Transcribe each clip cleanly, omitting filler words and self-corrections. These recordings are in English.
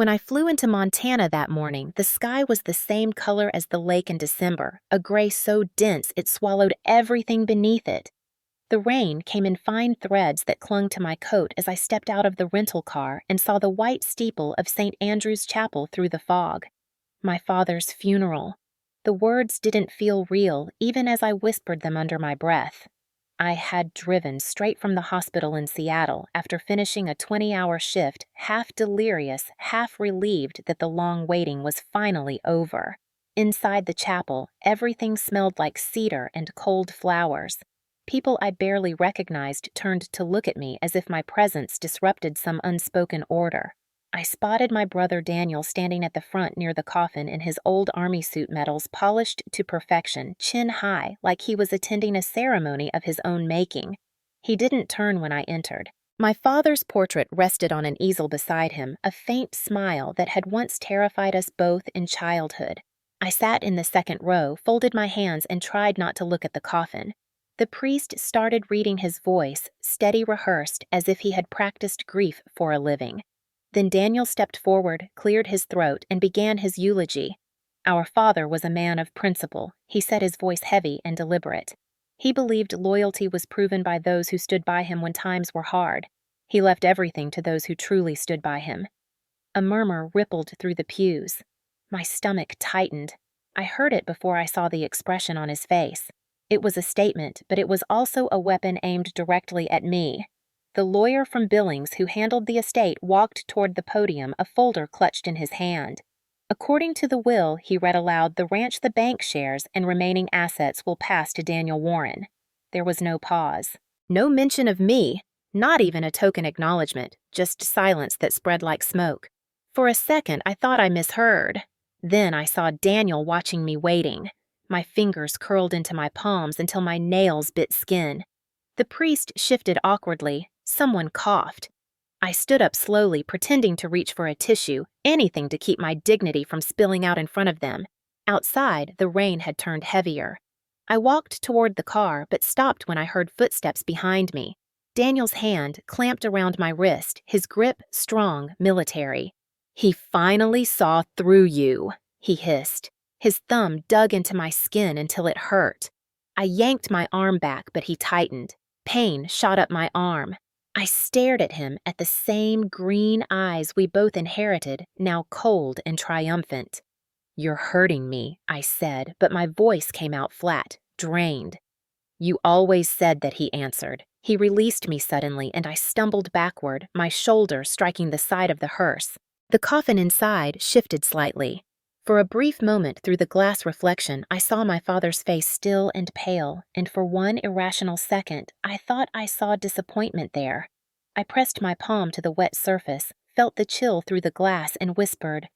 When I flew into Montana that morning, the sky was the same color as the lake in December, a gray so dense it swallowed everything beneath it. The rain came in fine threads that clung to my coat as I stepped out of the rental car and saw the white steeple of St. Andrew's Chapel through the fog. My father's funeral. The words didn't feel real, even as I whispered them under my breath. I had driven straight from the hospital in Seattle after finishing a 20-hour shift, half delirious, half relieved that the long waiting was finally over. Inside the chapel, everything smelled like cedar and cold flowers. People I barely recognized turned to look at me as if my presence disrupted some unspoken order. I spotted my brother Daniel standing at the front near the coffin in his old army suit medals polished to perfection, chin high, like he was attending a ceremony of his own making. He didn't turn when I entered. My father's portrait rested on an easel beside him, a faint smile that had once terrified us both in childhood. I sat in the second row, folded my hands, and tried not to look at the coffin. The priest started reading his voice, steady rehearsed, as if he had practiced grief for a living. Then Daniel stepped forward, cleared his throat, and began his eulogy. Our father was a man of principle. He said, his voice heavy and deliberate. He believed loyalty was proven by those who stood by him when times were hard. He left everything to those who truly stood by him. A murmur rippled through the pews. My stomach tightened. I heard it before I saw the expression on his face. It was a statement, but it was also a weapon aimed directly at me. The lawyer from Billings who handled the estate walked toward the podium, a folder clutched in his hand. According to the will, he read aloud, the ranch the bank shares and remaining assets will pass to Daniel Warren. There was no pause. No mention of me, not even a token acknowledgement, just silence that spread like smoke. For a second, I thought I misheard. Then I saw Daniel watching me waiting. My fingers curled into my palms until my nails bit skin. The priest shifted awkwardly. Someone coughed. I stood up slowly, pretending to reach for a tissue, anything to keep my dignity from spilling out in front of them. Outside, the rain had turned heavier. I walked toward the car, but stopped when I heard footsteps behind me. Daniel's hand clamped around my wrist, his grip strong, military. "He finally saw through you," he hissed. His thumb dug into my skin until it hurt. I yanked my arm back, but he tightened. Pain shot up my arm. I stared at him, at the same green eyes we both inherited, now cold and triumphant. "You're hurting me," I said, but my voice came out flat, drained. "You always said that," he answered. He released me suddenly, and I stumbled backward, my shoulder striking the side of the hearse. The coffin inside shifted slightly. For a brief moment through the glass reflection, I saw my father's face still and pale, and for one irrational second, I thought I saw disappointment there. I pressed my palm to the wet surface, felt the chill through the glass, and whispered,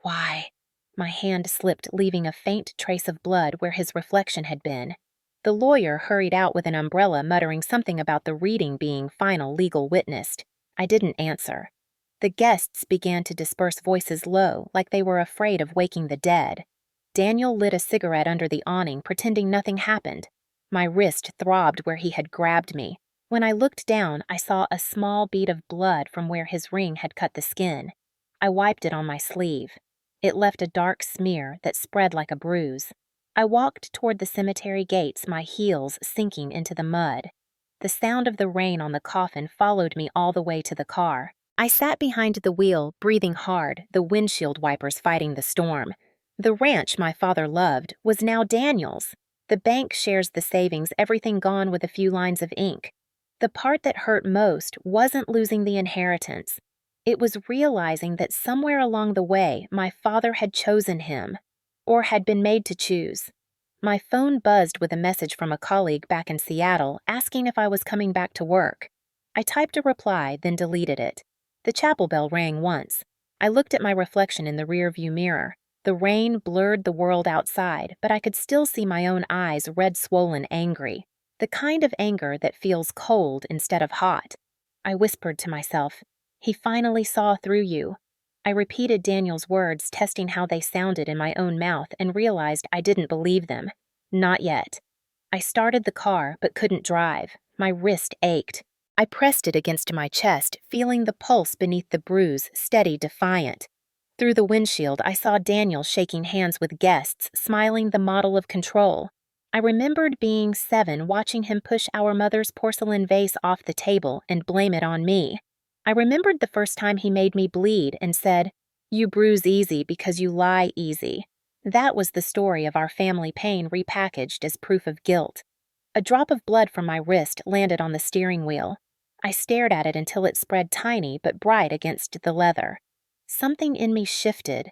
"Why?" My hand slipped, leaving a faint trace of blood where his reflection had been. The lawyer hurried out with an umbrella, muttering something about the reading being final legal witnessed. I didn't answer. The guests began to disperse, voices low, like they were afraid of waking the dead. Daniel lit a cigarette under the awning, pretending nothing happened. My wrist throbbed where he had grabbed me. When I looked down, I saw a small bead of blood from where his ring had cut the skin. I wiped it on my sleeve. It left a dark smear that spread like a bruise. I walked toward the cemetery gates, my heels sinking into the mud. The sound of the rain on the coffin followed me all the way to the car. I sat behind the wheel, breathing hard, the windshield wipers fighting the storm. The ranch my father loved was now Daniel's. The bank shares the savings, everything gone with a few lines of ink. The part that hurt most wasn't losing the inheritance. It was realizing that somewhere along the way, my father had chosen him, or had been made to choose. My phone buzzed with a message from a colleague back in Seattle asking if I was coming back to work. I typed a reply, then deleted it. The chapel bell rang once. I looked at my reflection in the rearview mirror. The rain blurred the world outside, but I could still see my own eyes, red-swollen, angry. The kind of anger that feels cold instead of hot. I whispered to myself, "He finally saw through you." I repeated Daniel's words, testing how they sounded in my own mouth, and realized I didn't believe them. Not yet. I started the car, but couldn't drive. My wrist ached. I pressed it against my chest, feeling the pulse beneath the bruise, steady, defiant. Through the windshield, I saw Daniel shaking hands with guests, smiling the model of control. I remembered being 7, watching him push our mother's porcelain vase off the table and blame it on me. I remembered the first time he made me bleed and said, "You bruise easy because you lie easy." That was the story of our family pain repackaged as proof of guilt. A drop of blood from my wrist landed on the steering wheel. I stared at it until it spread tiny but bright against the leather. Something in me shifted.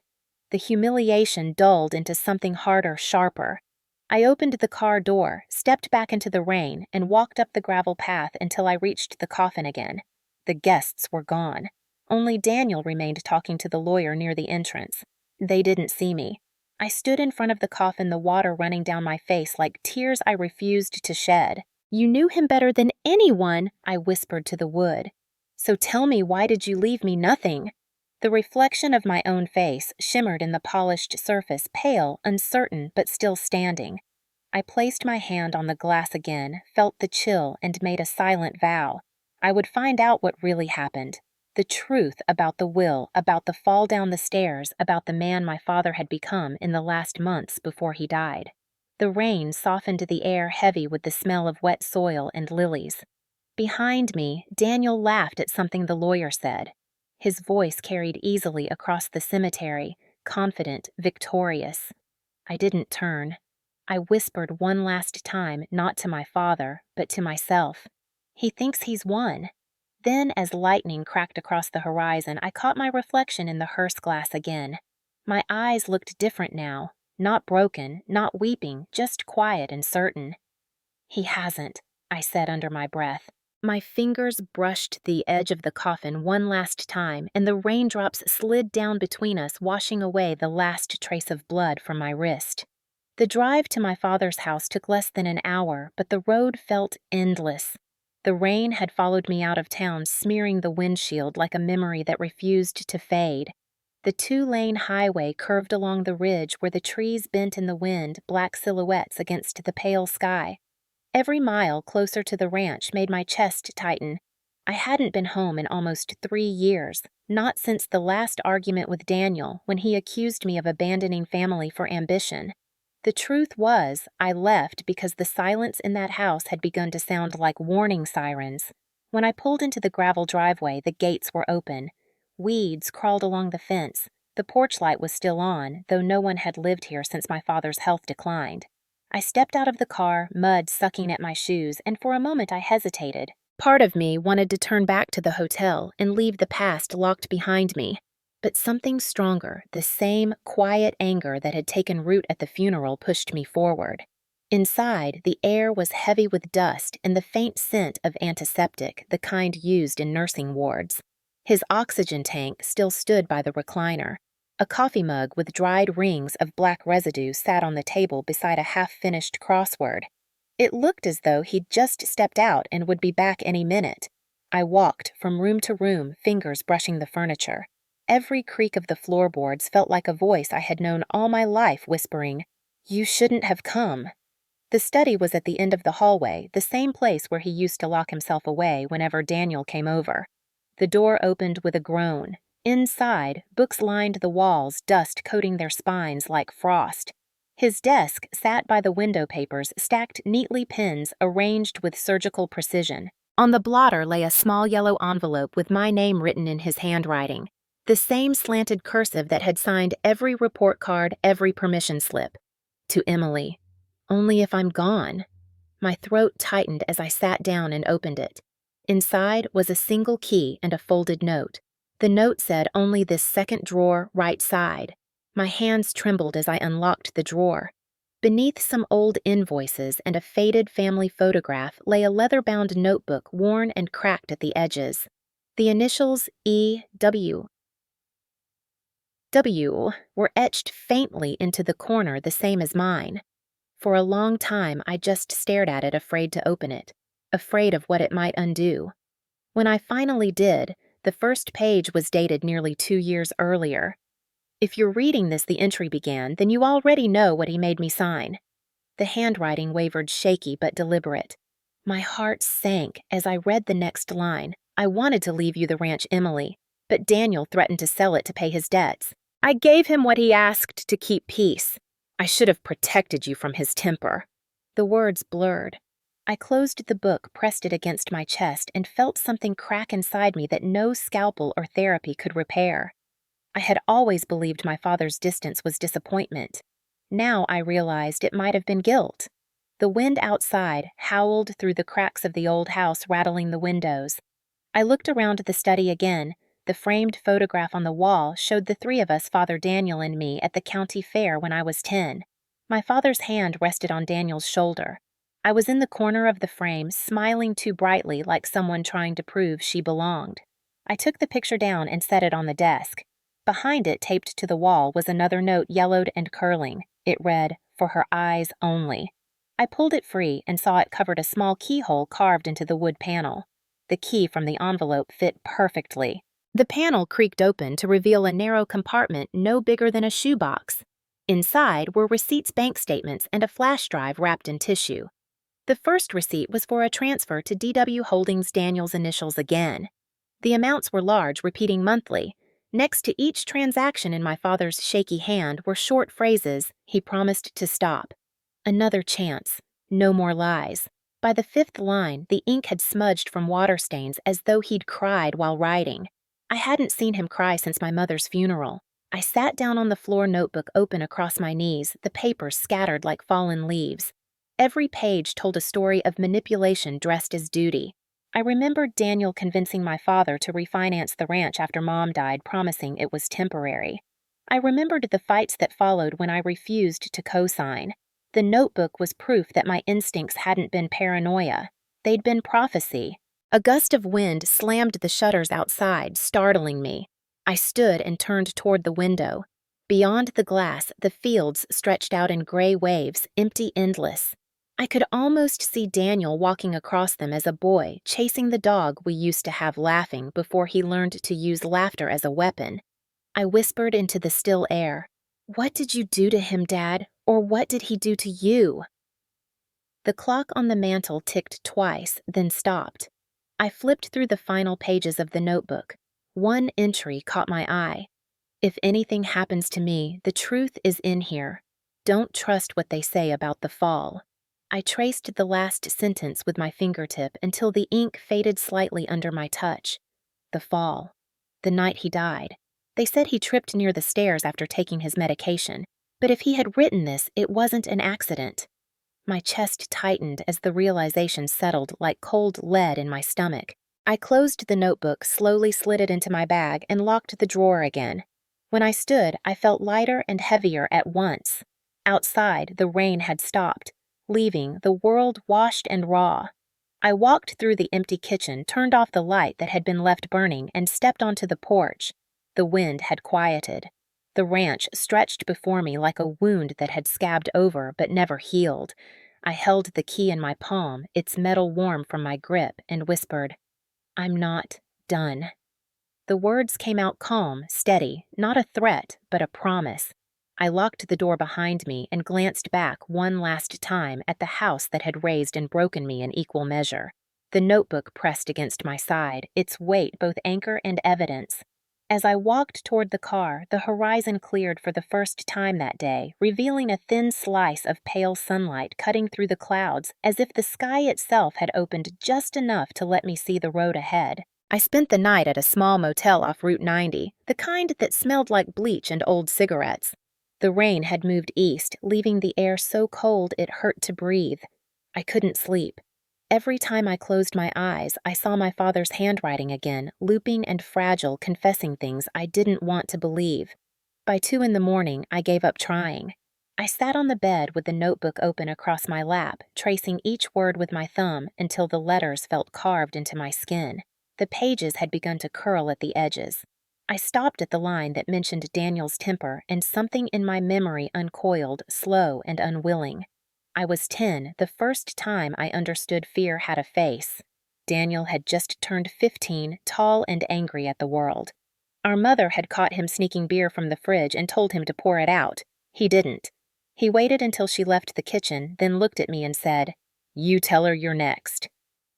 The humiliation dulled into something harder, sharper. I opened the car door, stepped back into the rain, and walked up the gravel path until I reached the coffin again. The guests were gone. Only Daniel remained talking to the lawyer near the entrance. They didn't see me. I stood in front of the coffin, the water running down my face like tears I refused to shed. "You knew him better than anyone," I whispered to the wood. "So tell me, why did you leave me nothing?" The reflection of my own face shimmered in the polished surface, pale, uncertain, but still standing. I placed my hand on the glass again, felt the chill, and made a silent vow. I would find out what really happened. The truth about the will, about the fall down the stairs, about the man my father had become in the last months before he died. The rain softened the air heavy with the smell of wet soil and lilies. Behind me, Daniel laughed at something the lawyer said. His voice carried easily across the cemetery, confident, victorious. I didn't turn. I whispered one last time, not to my father, but to myself. "He thinks he's won." Then, as lightning cracked across the horizon, I caught my reflection in the hearse glass again. My eyes looked different now, not broken, not weeping, just quiet and certain. "He hasn't," I said under my breath. My fingers brushed the edge of the coffin one last time, and the raindrops slid down between us, washing away the last trace of blood from my wrist. The drive to my father's house took less than an hour, but the road felt endless. The rain had followed me out of town, smearing the windshield like a memory that refused to fade. The 2-lane highway curved along the ridge where the trees bent in the wind, black silhouettes against the pale sky. Every mile closer to the ranch made my chest tighten. I hadn't been home in almost 3 years, not since the last argument with Daniel when he accused me of abandoning family for ambition. The truth was, I left because the silence in that house had begun to sound like warning sirens. When I pulled into the gravel driveway, the gates were open. Weeds crawled along the fence. The porch light was still on, though no one had lived here since my father's health declined. I stepped out of the car, mud sucking at my shoes, and for a moment I hesitated. Part of me wanted to turn back to the hotel and leave the past locked behind me. But something stronger, the same quiet anger that had taken root at the funeral, pushed me forward. Inside, the air was heavy with dust and the faint scent of antiseptic, the kind used in nursing wards. His oxygen tank still stood by the recliner. A coffee mug with dried rings of black residue sat on the table beside a half-finished crossword. It looked as though he'd just stepped out and would be back any minute. I walked from room to room, fingers brushing the furniture. Every creak of the floorboards felt like a voice I had known all my life whispering, "You shouldn't have come." The study was at the end of the hallway, the same place where he used to lock himself away whenever Daniel came over. The door opened with a groan. Inside, books lined the walls, dust coating their spines like frost. His desk sat by the window papers, stacked neatly, pens arranged with surgical precision. On the blotter lay a small yellow envelope with my name written in his handwriting. The same slanted cursive that had signed every report card, every permission slip. To Emily. Only if I'm gone. My throat tightened as I sat down and opened it. Inside was a single key and a folded note. The note said only this second drawer, right side. My hands trembled as I unlocked the drawer. Beneath some old invoices and a faded family photograph lay a leather-bound notebook worn and cracked at the edges. The initials E.W. were etched faintly into the corner, the same as mine. For a long time I just stared at it, afraid to open it, afraid of what it might undo. When I finally did, the first page was dated nearly 2 years earlier. "If you're reading this," the entry began, "then you already know what he made me sign." The handwriting wavered, shaky but deliberate. My heart sank as I read the next line. "I wanted to leave you the ranch, Emily, but Daniel threatened to sell it to pay his debts. I gave him what he asked to keep peace. I should have protected you from his temper." The words blurred. I closed the book, pressed it against my chest, and felt something crack inside me that no scalpel or therapy could repair. I had always believed my father's distance was disappointment. Now I realized it might have been guilt. The wind outside howled through the cracks of the old house, rattling the windows. I looked around the study again. The framed photograph on the wall showed the three of us, Father Daniel and me, at the county fair when I was 10. My father's hand rested on Daniel's shoulder. I was in the corner of the frame, smiling too brightly like someone trying to prove she belonged. I took the picture down and set it on the desk. Behind it, taped to the wall, was another note, yellowed and curling. It read, "For her eyes only." I pulled it free and saw it covered a small keyhole carved into the wood panel. The key from the envelope fit perfectly. The panel creaked open to reveal a narrow compartment no bigger than a shoebox. Inside were receipts, bank statements, and a flash drive wrapped in tissue. The first receipt was for a transfer to DW Holdings Daniel's initials again. The amounts were large, repeating monthly. Next to each transaction in my father's shaky hand were short phrases, "He promised to stop." Another chance. No more lies. By the fifth line, the ink had smudged from water stains as though he'd cried while writing. I hadn't seen him cry since my mother's funeral. I sat down on the floor, notebook open across my knees, the papers scattered like fallen leaves. Every page told a story of manipulation dressed as duty. I remembered Daniel convincing my father to refinance the ranch after Mom died, promising it was temporary. I remembered the fights that followed when I refused to co-sign. The notebook was proof that my instincts hadn't been paranoia. They'd been prophecy. A gust of wind slammed the shutters outside, startling me. I stood and turned toward the window. Beyond the glass, the fields stretched out in gray waves, empty, endless. I could almost see Daniel walking across them as a boy, chasing the dog we used to have, laughing before he learned to use laughter as a weapon. I whispered into the still air, "What did you do to him, Dad? Or what did he do to you?" The clock on the mantel ticked twice, then stopped. I flipped through the final pages of the notebook. One entry caught my eye. "If anything happens to me, the truth is in here. Don't trust what they say about the fall." I traced the last sentence with my fingertip until the ink faded slightly under my touch. The fall. The night he died. They said he tripped near the stairs after taking his medication, but if he had written this, it wasn't an accident. My chest tightened as the realization settled like cold lead in my stomach. I closed the notebook, slowly slid it into my bag, and locked the drawer again. When I stood, I felt lighter and heavier at once. Outside, the rain had stopped, leaving the world washed and raw. I walked through the empty kitchen, turned off the light that had been left burning, and stepped onto the porch. The wind had quieted. The ranch stretched before me like a wound that had scabbed over but never healed. I held the key in my palm, its metal warm from my grip, and whispered, "I'm not done." The words came out calm, steady, not a threat, but a promise. I locked the door behind me and glanced back one last time at the house that had raised and broken me in equal measure. The notebook pressed against my side, its weight both anchor and evidence. As I walked toward the car, the horizon cleared for the first time that day, revealing a thin slice of pale sunlight cutting through the clouds, as if the sky itself had opened just enough to let me see the road ahead. I spent the night at a small motel off Route 90, the kind that smelled like bleach and old cigarettes. The rain had moved east, leaving the air so cold it hurt to breathe. I couldn't sleep. Every time I closed my eyes, I saw my father's handwriting again, looping and fragile, confessing things I didn't want to believe. By 2 a.m, I gave up trying. I sat on the bed with the notebook open across my lap, tracing each word with my thumb until the letters felt carved into my skin. The pages had begun to curl at the edges. I stopped at the line that mentioned Daniel's temper, and something in my memory uncoiled, slow and unwilling. I was 10, the first time I understood fear had a face. Daniel had just turned 15, tall and angry at the world. Our mother had caught him sneaking beer from the fridge and told him to pour it out. He didn't. He waited until she left the kitchen, then looked at me and said, "You tell her you're next."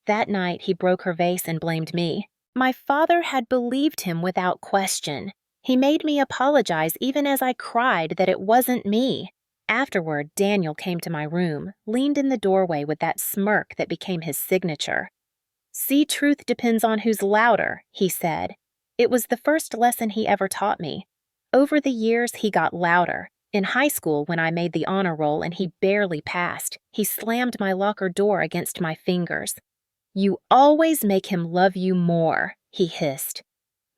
That night, he broke her vase and blamed me. My father had believed him without question. He made me apologize even as I cried that it wasn't me. Afterward, Daniel came to my room, leaned in the doorway with that smirk that became his signature. "See, truth depends on who's louder," he said. It was the first lesson he ever taught me. Over the years, he got louder. In high school, when I made the honor roll and he barely passed, he slammed my locker door against my fingers. "You always make him love you more," he hissed.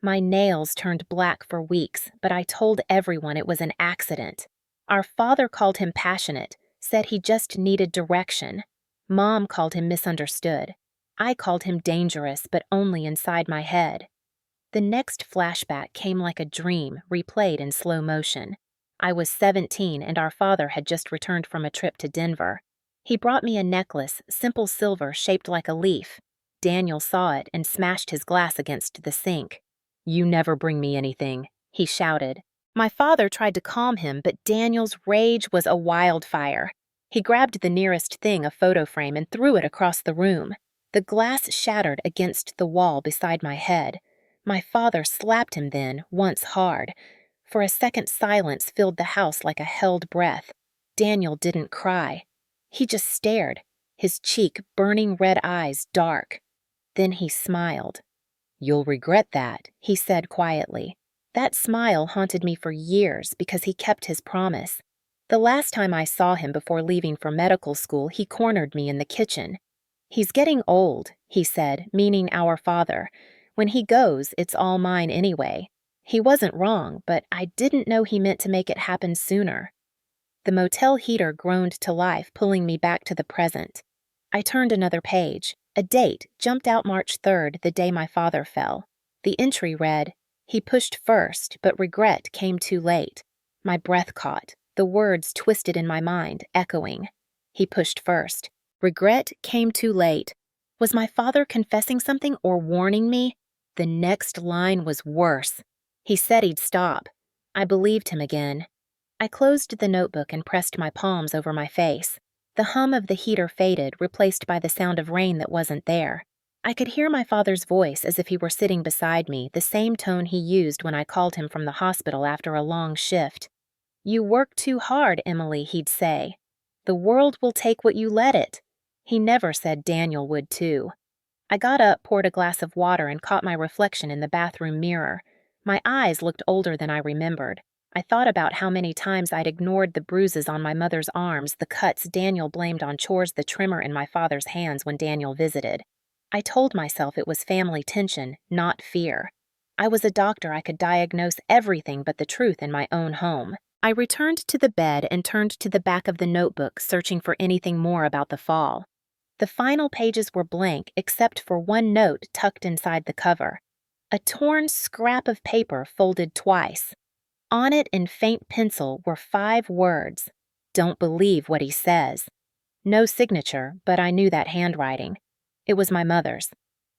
My nails turned black for weeks, but I told everyone it was an accident. Our father called him passionate, said he just needed direction. Mom called him misunderstood. I called him dangerous, but only inside my head. The next flashback came like a dream, replayed in slow motion. I was 17 and our father had just returned from a trip to Denver. He brought me a necklace, simple silver shaped like a leaf. Daniel saw it and smashed his glass against the sink. "You never bring me anything," he shouted. My father tried to calm him, but Daniel's rage was a wildfire. He grabbed the nearest thing, a photo frame, and threw it across the room. The glass shattered against the wall beside my head. My father slapped him then, once hard. For a second, silence filled the house like a held breath. Daniel didn't cry. He just stared, his cheek, burning red eyes, dark. Then he smiled. "You'll regret that," he said quietly. That smile haunted me for years because he kept his promise. The last time I saw him before leaving for medical school, he cornered me in the kitchen. "He's getting old," he said, meaning our father. "When he goes, it's all mine anyway." He wasn't wrong, but I didn't know he meant to make it happen sooner. The motel heater groaned to life, pulling me back to the present. I turned another page. A date jumped out March 3rd, the day my father fell. The entry read, "He pushed first, but regret came too late." My breath caught, the words twisted in my mind, echoing. He pushed first. Regret came too late. Was my father confessing something or warning me? The next line was worse. He said he'd stop. I believed him again. I closed the notebook and pressed my palms over my face. The hum of the heater faded, replaced by the sound of rain that wasn't there. I could hear my father's voice as if he were sitting beside me, the same tone he used when I called him from the hospital after a long shift. "You work too hard, Emily," he'd say. "The world will take what you let it." He never said Daniel would too. I got up, poured a glass of water, and caught my reflection in the bathroom mirror. My eyes looked older than I remembered. I thought about how many times I'd ignored the bruises on my mother's arms, the cuts Daniel blamed on chores, the tremor in my father's hands when Daniel visited. I told myself it was family tension, not fear. I was a doctor. I could diagnose everything but the truth in my own home. I returned to the bed and turned to the back of the notebook, searching for anything more about the fall. The final pages were blank except for one note tucked inside the cover. A torn scrap of paper folded twice. On it in faint pencil were 5 words. "Don't believe what he says." No signature, but I knew that handwriting. It was my mother's.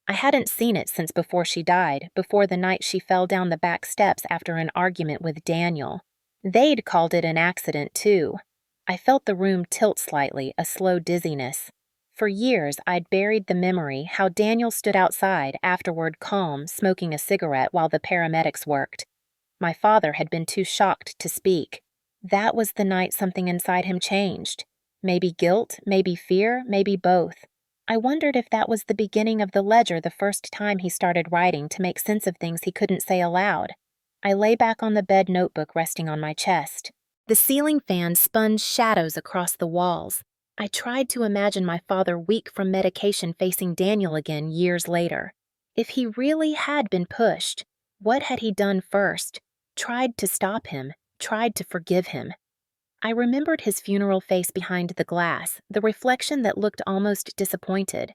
I hadn't seen it since before she died, before the night she fell down the back steps after an argument with Daniel. They'd called it an accident, too. I felt the room tilt slightly, a slow dizziness. For years, I'd buried the memory how Daniel stood outside, afterward calm, smoking a cigarette while the paramedics worked. My father had been too shocked to speak. That was the night something inside him changed. Maybe guilt, maybe fear, maybe both. I wondered if that was the beginning of the ledger, the first time he started writing to make sense of things he couldn't say aloud. I lay back on the bed, notebook resting on my chest. The ceiling fan spun shadows across the walls. I tried to imagine my father weak from medication facing Daniel again years later. If he really had been pushed, what had he done first? Tried to stop him, tried to forgive him. I remembered his funeral face behind the glass, the reflection that looked almost disappointed.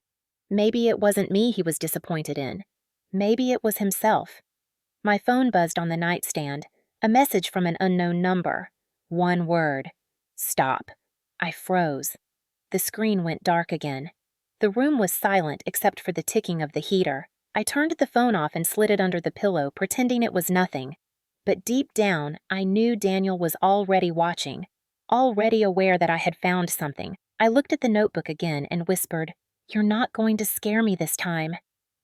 Maybe it wasn't me he was disappointed in. Maybe it was himself. My phone buzzed on the nightstand, a message from an unknown number. One word. Stop. I froze. The screen went dark again. The room was silent except for the ticking of the heater. I turned the phone off and slid it under the pillow, pretending it was nothing. But deep down, I knew Daniel was already watching, already aware that I had found something. I looked at the notebook again and whispered, "You're not going to scare me this time."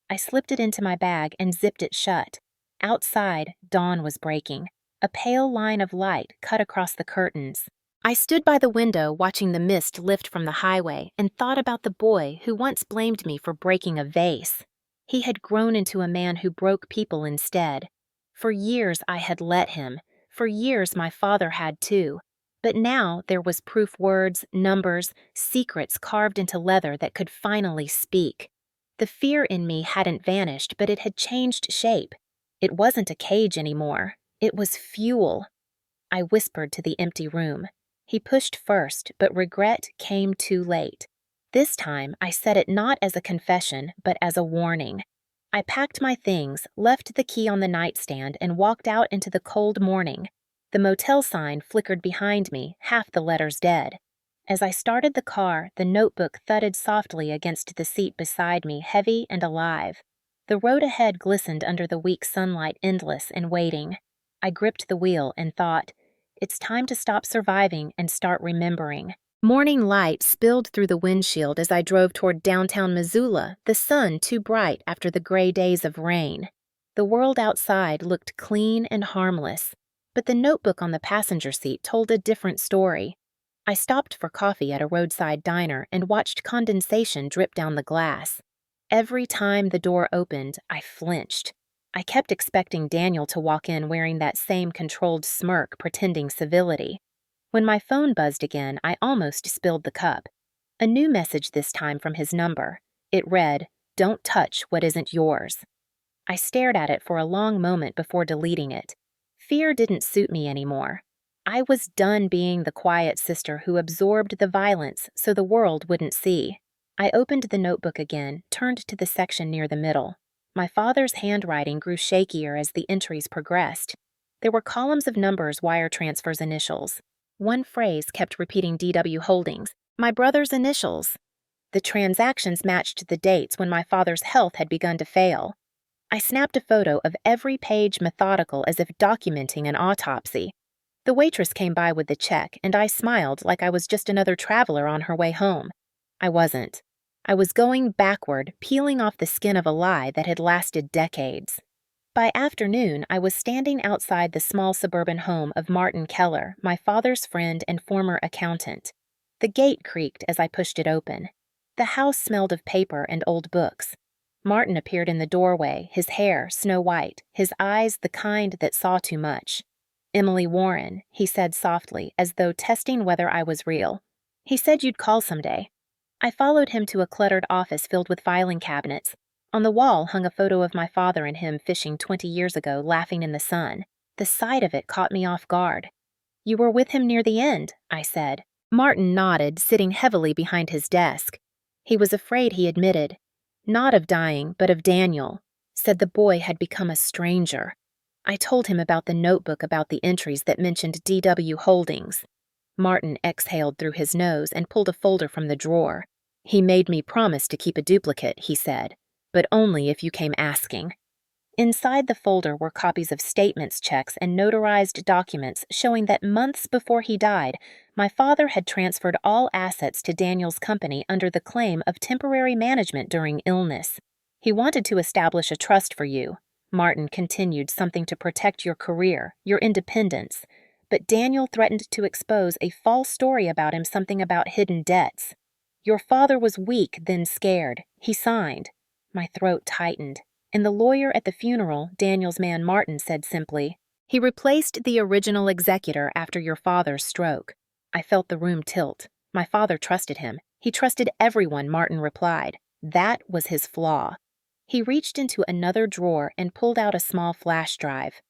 I slipped it into my bag and zipped it shut. Outside, dawn was breaking. A pale line of light cut across the curtains. I stood by the window watching the mist lift from the highway and thought about the boy who once blamed me for breaking a vase. He had grown into a man who broke people instead. For years I had let him. For years my father had too. But now there was proof, words, numbers, secrets carved into leather that could finally speak. The fear in me hadn't vanished, but it had changed shape. It wasn't a cage anymore. It was fuel. I whispered to the empty room. He pushed first, but regret came too late. This time, I said it not as a confession, but as a warning. I packed my things, left the key on the nightstand, and walked out into the cold morning. The motel sign flickered behind me, half the letters dead. As I started the car, the notebook thudded softly against the seat beside me, heavy and alive. The road ahead glistened under the weak sunlight, endless and waiting. I gripped the wheel and thought, it's time to stop surviving and start remembering. Morning light spilled through the windshield as I drove toward downtown Missoula, the sun too bright after the gray days of rain. The world outside looked clean and harmless, but the notebook on the passenger seat told a different story. I stopped for coffee at a roadside diner and watched condensation drip down the glass. Every time the door opened, I flinched. I kept expecting Daniel to walk in wearing that same controlled smirk, pretending civility. When my phone buzzed again, I almost spilled the cup. A new message this time from his number. It read, "Don't touch what isn't yours." I stared at it for a long moment before deleting it. Fear didn't suit me anymore. I was done being the quiet sister who absorbed the violence so the world wouldn't see. I opened the notebook again, turned to the section near the middle. My father's handwriting grew shakier as the entries progressed. There were columns of numbers, wire transfers, initials. One phrase kept repeating DW Holdings, my brother's initials. The transactions matched the dates when my father's health had begun to fail. I snapped a photo of every page, methodical as if documenting an autopsy. The waitress came by with the check, and I smiled like I was just another traveler on her way home. I wasn't. I was going backward, peeling off the skin of a lie that had lasted decades. By afternoon, I was standing outside the small suburban home of Martin Keller, my father's friend and former accountant. The gate creaked as I pushed it open. The house smelled of paper and old books. Martin appeared in the doorway, his hair snow white, his eyes the kind that saw too much. "Emily Warren," he said softly, as though testing whether I was real. "He said you'd call someday." I followed him to a cluttered office filled with filing cabinets. On the wall hung a photo of my father and him fishing 20 years ago, laughing in the sun. The sight of it caught me off guard. "You were with him near the end," I said. Martin nodded, sitting heavily behind his desk. He was afraid, he admitted. Not of dying, but of Daniel. Said the boy had become a stranger. I told him about the notebook, about the entries that mentioned DW Holdings. Martin exhaled through his nose and pulled a folder from the drawer. "He made me promise to keep a duplicate," he said, "but only if you came asking." Inside the folder were copies of statements, checks, and notarized documents showing that months before he died, my father had transferred all assets to Daniel's company under the claim of temporary management during illness. "He wanted to establish a trust for you," Martin continued, "something to protect your career, your independence. But Daniel threatened to expose a false story about him, something about hidden debts. Your father was weak, then scared. He signed." My throat tightened. And the lawyer at the funeral, Daniel's man Martin, said simply, "He replaced the original executor after your father's stroke." I felt the room tilt. My father trusted him. He trusted everyone, Martin replied. That was his flaw. He reached into another drawer and pulled out a small flash drive.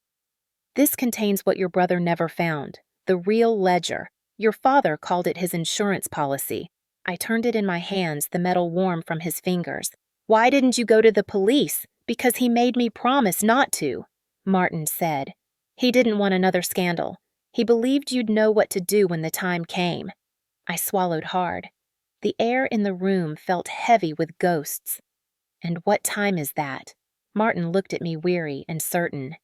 "This contains what your brother never found, the real ledger. Your father called it his insurance policy." I turned it in my hands, the metal warm from his fingers. "Why didn't you go to the police?" "Because he made me promise not to," Martin said. "He didn't want another scandal. He believed you'd know what to do when the time came." I swallowed hard. The air in the room felt heavy with ghosts. "And what time is that?" Martin looked at me weary and certain.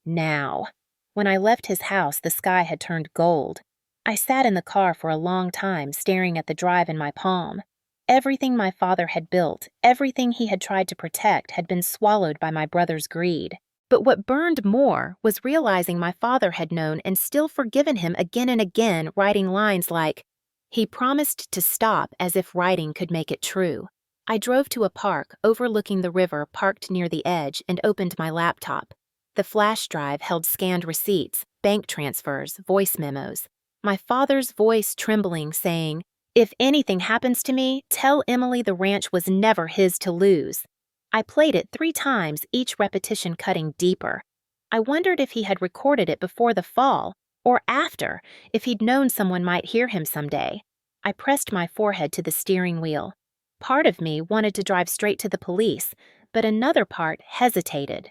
"Now." When I left his house, the sky had turned gold. I sat in the car for a long time, staring at the drive in my palm. Everything my father had built, everything he had tried to protect, had been swallowed by my brother's greed. But what burned more was realizing my father had known and still forgiven him again and again, writing lines like, "He promised to stop," as if writing could make it true. I drove to a park overlooking the river parked near the edge and opened my laptop. The flash drive held scanned receipts, bank transfers, voice memos. My father's voice trembling, saying, "If anything happens to me, tell Emily the ranch was never his to lose." I played it 3 times, each repetition cutting deeper. I wondered if he had recorded it before the fall, or after, if he'd known someone might hear him someday. I pressed my forehead to the steering wheel. Part of me wanted to drive straight to the police, but another part hesitated.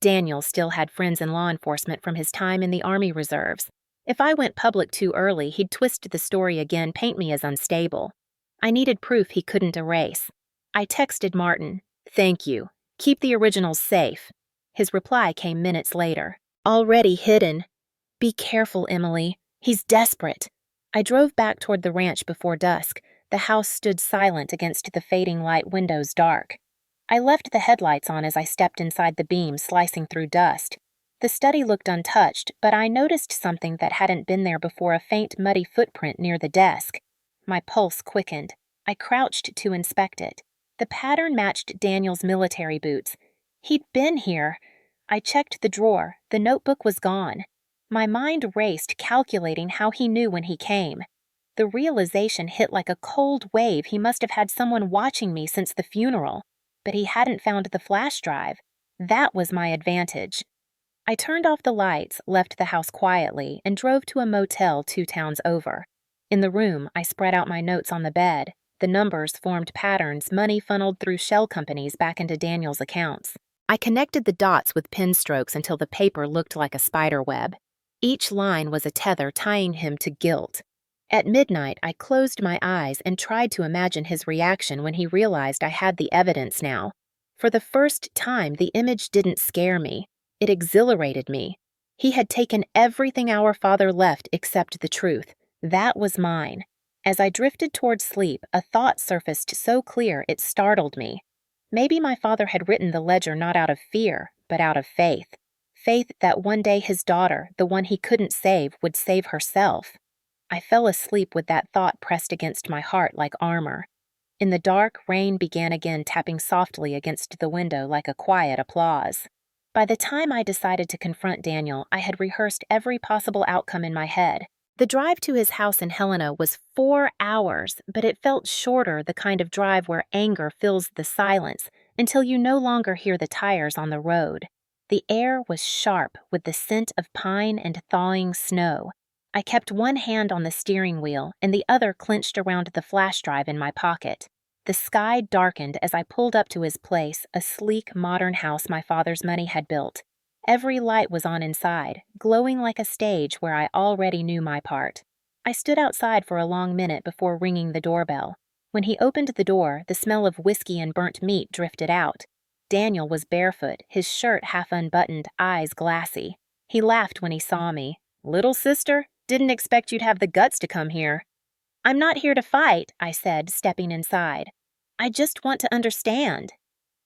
Daniel still had friends in law enforcement from his time in the Army Reserves. If I went public too early, he'd twist the story again, paint me as unstable. I needed proof he couldn't erase. I texted Martin, "Thank you. Keep the originals safe." His reply came minutes later. "Already hidden. Be careful, Emily. He's desperate." I drove back toward the ranch before dusk. The house stood silent against the fading light, windows dark. I left the headlights on as I stepped inside the beam, slicing through dust. The study looked untouched, but I noticed something that hadn't been there before, a faint, muddy footprint near the desk. My pulse quickened. I crouched to inspect it. The pattern matched Daniel's military boots. He'd been here. I checked the drawer. The notebook was gone. My mind raced, calculating how he knew when he came. The realization hit like a cold wave. He must have had someone watching me since the funeral. But he hadn't found the flash drive. That was my advantage. I turned off the lights, left the house quietly, and drove to a motel 2 towns over. In the room, I spread out my notes on the bed. The numbers formed patterns, money funneled through shell companies back into Daniel's accounts. I connected the dots with pen strokes until the paper looked like a spider web. Each line was a tether tying him to guilt. At midnight, I closed my eyes and tried to imagine his reaction when he realized I had the evidence now. For the first time, the image didn't scare me. It exhilarated me. He had taken everything our father left except the truth. That was mine. As I drifted toward sleep, a thought surfaced so clear it startled me. Maybe my father had written the ledger not out of fear, but out of faith. Faith that one day his daughter, the one he couldn't save, would save herself. I fell asleep with that thought pressed against my heart like armor. In the dark, rain began again, tapping softly against the window like a quiet applause. By the time I decided to confront Daniel, I had rehearsed every possible outcome in my head. The drive to his house in Helena was 4 hours, but it felt shorter, the kind of drive where anger fills the silence until you no longer hear the tires on the road. The air was sharp with the scent of pine and thawing snow. I kept one hand on the steering wheel and the other clenched around the flash drive in my pocket. The sky darkened as I pulled up to his place, a sleek, modern house my father's money had built. Every light was on inside, glowing like a stage where I already knew my part. I stood outside for a long minute before ringing the doorbell. When he opened the door, the smell of whiskey and burnt meat drifted out. Daniel was barefoot, his shirt half unbuttoned, eyes glassy. He laughed when he saw me. "Little sister, didn't expect you'd have the guts to come here." "I'm not here to fight," I said, stepping inside. "I just want to understand."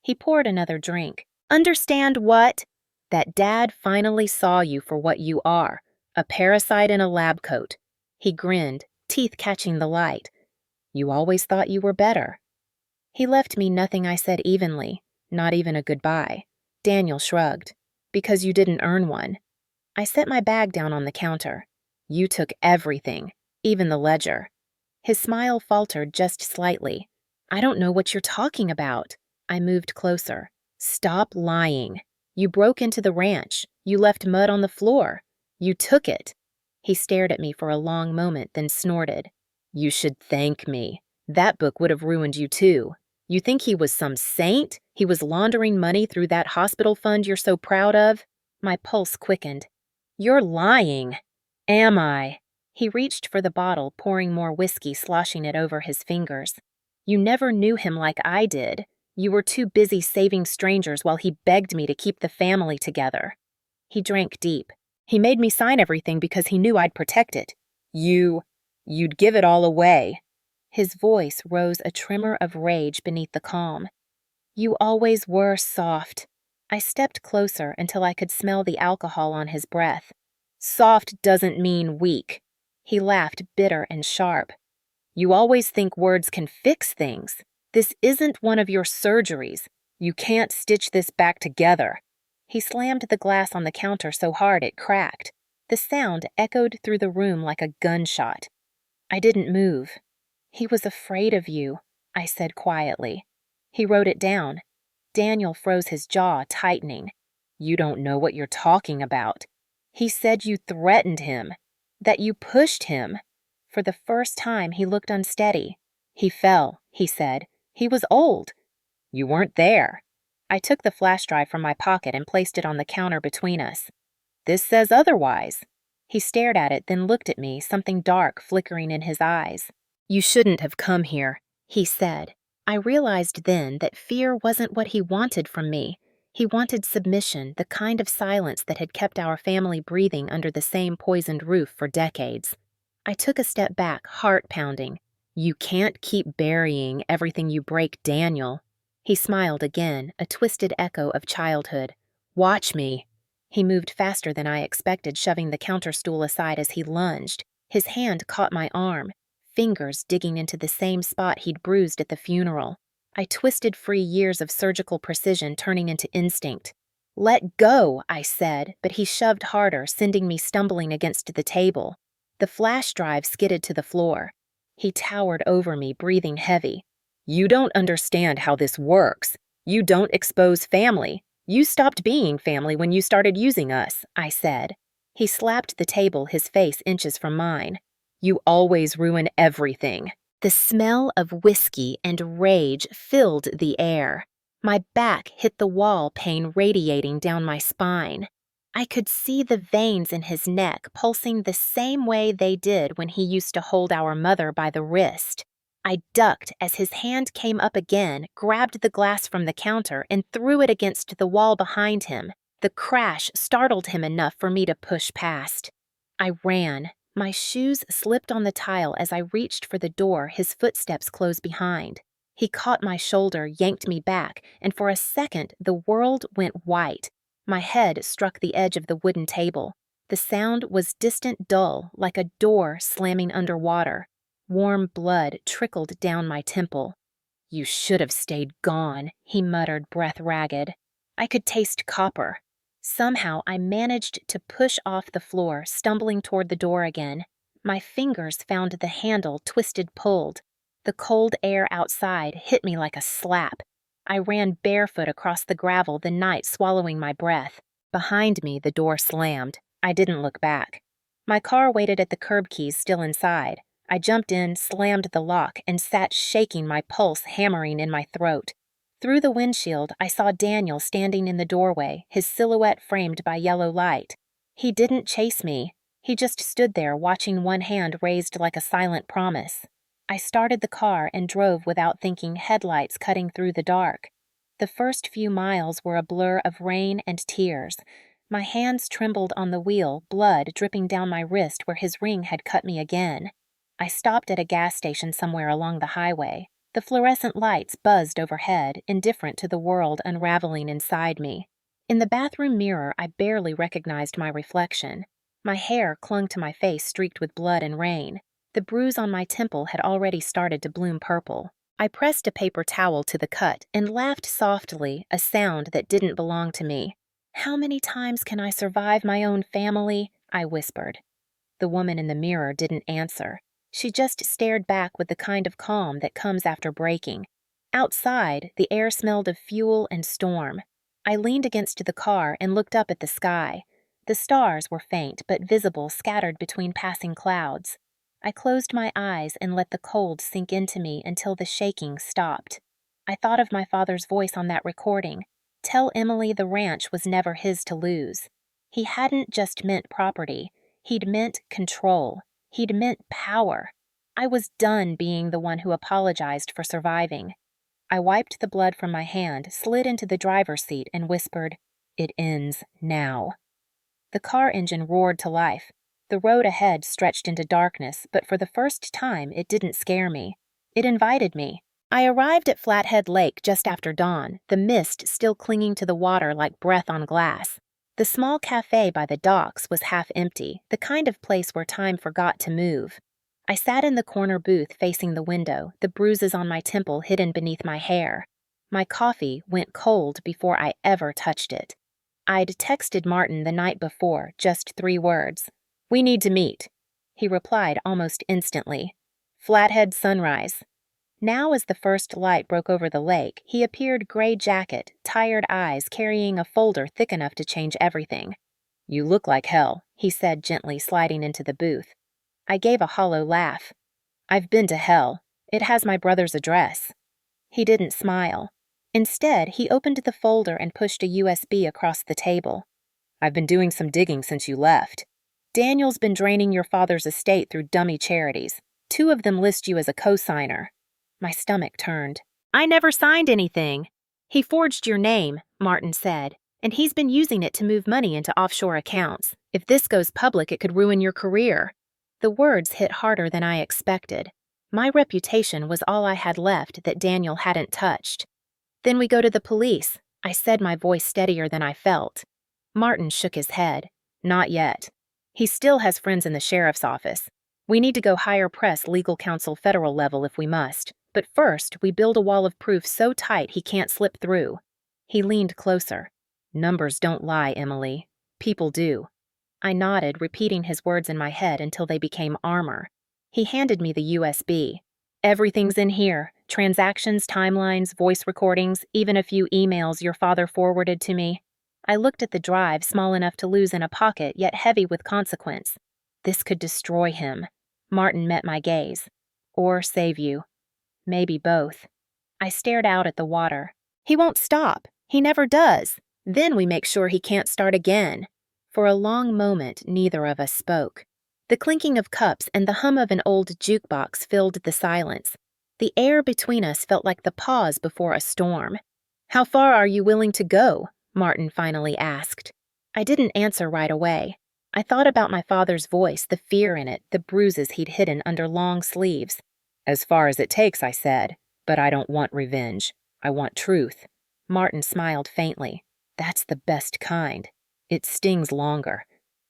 He poured another drink. "Understand what?" "That Dad finally saw you for what you are, a parasite in a lab coat." He grinned, teeth catching the light. "You always thought you were better." He left me nothing I said evenly, not even a goodbye. Daniel shrugged. "Because you didn't earn one." I set my bag down on the counter. "You took everything, even the ledger." His smile faltered just slightly. "I don't know what you're talking about." I moved closer. "Stop lying. You broke into the ranch. You left mud on the floor. You took it." He stared at me for a long moment, then snorted. "You should thank me. That book would have ruined you too. You think he was some saint? He was laundering money through that hospital fund you're so proud of?" My pulse quickened. "You're lying." "Am I?" He reached for the bottle, pouring more whiskey, sloshing it over his fingers. "You never knew him like I did. You were too busy saving strangers while he begged me to keep the family together." He drank deep. "He made me sign everything because he knew I'd protect it. You'd give it all away." His voice rose a tremor of rage beneath the calm. "You always were soft." I stepped closer until I could smell the alcohol on his breath. Soft doesn't mean weak. He laughed, bitter and sharp. You always think words can fix things. This isn't one of your surgeries. You can't stitch this back together. He slammed the glass on the counter so hard it cracked. The sound echoed through the room like a gunshot. I didn't move. He was afraid of you, I said quietly. He wrote it down. Daniel froze his jaw, tightening. You don't know what you're talking about. He said you threatened him, that you pushed him. For the first time, he looked unsteady. He fell, he said. He was old. You weren't there. I took the flash drive from my pocket and placed it on the counter between us. This says otherwise. He stared at it, then looked at me, something dark flickering in his eyes. You shouldn't have come here, he said. I realized then that fear wasn't what he wanted from me. He wanted submission, the kind of silence that had kept our family breathing under the same poisoned roof for decades. I took a step back, heart pounding. You can't keep burying everything you break, Daniel. He smiled again, a twisted echo of childhood. Watch me. He moved faster than I expected, shoving the counter stool aside as he lunged. His hand caught my arm, fingers digging into the same spot he'd bruised at the funeral. I twisted free, years of surgical precision turning into instinct. Let go, I said, but he shoved harder, sending me stumbling against the table. The flash drive skidded to the floor. He towered over me, breathing heavy. You don't understand how this works. You don't expose family. You stopped being family when you started using us, I said. He slapped the table, his face inches from mine. You always ruin everything. The smell of whiskey and rage filled the air. My back hit the wall, pain radiating down my spine. I could see the veins in his neck pulsing the same way they did when he used to hold our mother by the wrist. I ducked as his hand came up again, grabbed the glass from the counter, and threw it against the wall behind him. The crash startled him enough for me to push past. I ran. My shoes slipped on the tile as I reached for the door, his footsteps closed behind. He caught my shoulder, yanked me back, and for a second the world went white. My head struck the edge of the wooden table. The sound was distant, dull, like a door slamming underwater. Warm blood trickled down my temple. You should have stayed gone, he muttered, breath ragged. I could taste copper. Somehow I managed to push off the floor, stumbling toward the door again. My fingers found the handle, twisted, pulled. The cold air outside hit me like a slap. I ran barefoot across the gravel, the night swallowing my breath. Behind me, the door slammed. I didn't look back. My car waited at the curb, keys still inside. I jumped in, slammed the lock, and sat shaking, my pulse hammering in my throat. Through the windshield, I saw Daniel standing in the doorway, his silhouette framed by yellow light. He didn't chase me. He just stood there, watching, one hand raised like a silent promise. I started the car and drove without thinking, headlights cutting through the dark. The first few miles were a blur of rain and tears. My hands trembled on the wheel, blood dripping down my wrist where his ring had cut me again. I stopped at a gas station somewhere along the highway. The fluorescent lights buzzed overhead, indifferent to the world unraveling inside me. In the bathroom mirror, I barely recognized my reflection. My hair clung to my face, streaked with blood and rain. The bruise on my temple had already started to bloom purple. I pressed a paper towel to the cut and laughed softly, a sound that didn't belong to me. How many times can I survive my own family? I whispered. The woman in the mirror didn't answer. She just stared back with the kind of calm that comes after breaking. Outside, the air smelled of fuel and storm. I leaned against the car and looked up at the sky. The stars were faint but visible, scattered between passing clouds. I closed my eyes and let the cold sink into me until the shaking stopped. I thought of my father's voice on that recording. Tell Emily the ranch was never his to lose. He hadn't just meant property. He'd meant control. He'd meant power. I was done being the one who apologized for surviving. I wiped the blood from my hand, slid into the driver's seat, and whispered, "It ends now." The car engine roared to life. The road ahead stretched into darkness, but for the first time it didn't scare me. It invited me. I arrived at Flathead Lake just after dawn, the mist still clinging to the water like breath on glass. The small cafe by the docks was half empty, the kind of place where time forgot to move. I sat in the corner booth facing the window, the bruises on my temple hidden beneath my hair. My coffee went cold before I ever touched it. I'd texted Martin the night before, just 3 words. "We need to meet." He replied almost instantly. "Flathead sunrise." Now as the first light broke over the lake, he appeared gray jacket, tired eyes, carrying a folder thick enough to change everything. "You look like hell," he said gently, sliding into the booth. I gave a hollow laugh. "I've been to hell. It has my brother's address." He didn't smile. Instead, he opened the folder and pushed a USB across the table. "I've been doing some digging since you left. Daniel's been draining your father's estate through dummy charities. 2 of them list you as a co-signer." My stomach turned. "I never signed anything." "He forged your name," Martin said, "and he's been using it to move money into offshore accounts. If this goes public, it could ruin your career." The words hit harder than I expected. My reputation was all I had left that Daniel hadn't touched. "Then we go to the police," I said, my voice steadier than I felt. Martin shook his head. "Not yet. He still has friends in the sheriff's office. We need to go higher press legal counsel federal level if we must. But first, we build a wall of proof so tight he can't slip through." He leaned closer. "Numbers don't lie, Emily. People do." I nodded, repeating his words in my head until they became armor. He handed me the USB. "Everything's in here. Transactions, timelines, voice recordings, even a few emails your father forwarded to me." I looked at the drive, small enough to lose in a pocket, yet heavy with consequence. This could destroy him. Martin met my gaze. "Or save you. Maybe both." I stared out at the water. "He won't stop. He never does. Then we make sure he can't start again." For a long moment, neither of us spoke. The clinking of cups and the hum of an old jukebox filled the silence. The air between us felt like the pause before a storm. "How far are you willing to go?" Martin finally asked. I didn't answer right away. I thought about my father's voice, the fear in it, the bruises he'd hidden under long sleeves. "As far as it takes," I said, "but I don't want revenge. I want truth." Martin smiled faintly. "That's the best kind. It stings longer."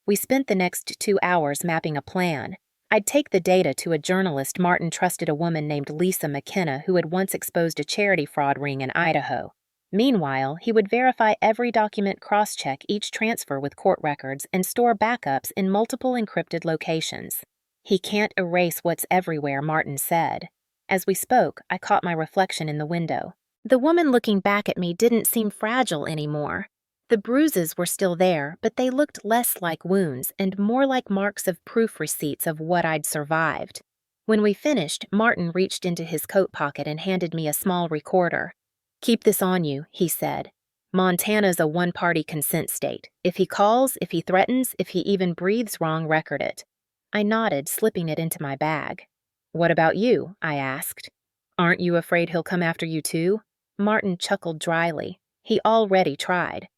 We spent the next 2 hours mapping a plan. I'd take the data to a journalist Martin trusted, a woman named Lisa McKenna who had once exposed a charity fraud ring in Idaho. Meanwhile, he would verify every document, cross-check each transfer with court records, and store backups in multiple encrypted locations. "He can't erase what's everywhere," Martin said. As we spoke, I caught my reflection in the window. The woman looking back at me didn't seem fragile anymore. The bruises were still there, but they looked less like wounds and more like marks of proof receipts of what I'd survived. When we finished, Martin reached into his coat pocket and handed me a small recorder. "Keep this on you," he said. "Montana's a one-party consent state. If he calls, if he threatens, if he even breathes wrong, record it." I nodded, slipping it into my bag. "What about you?" I asked. "Aren't you afraid he'll come after you too?" Martin chuckled dryly. He already tried.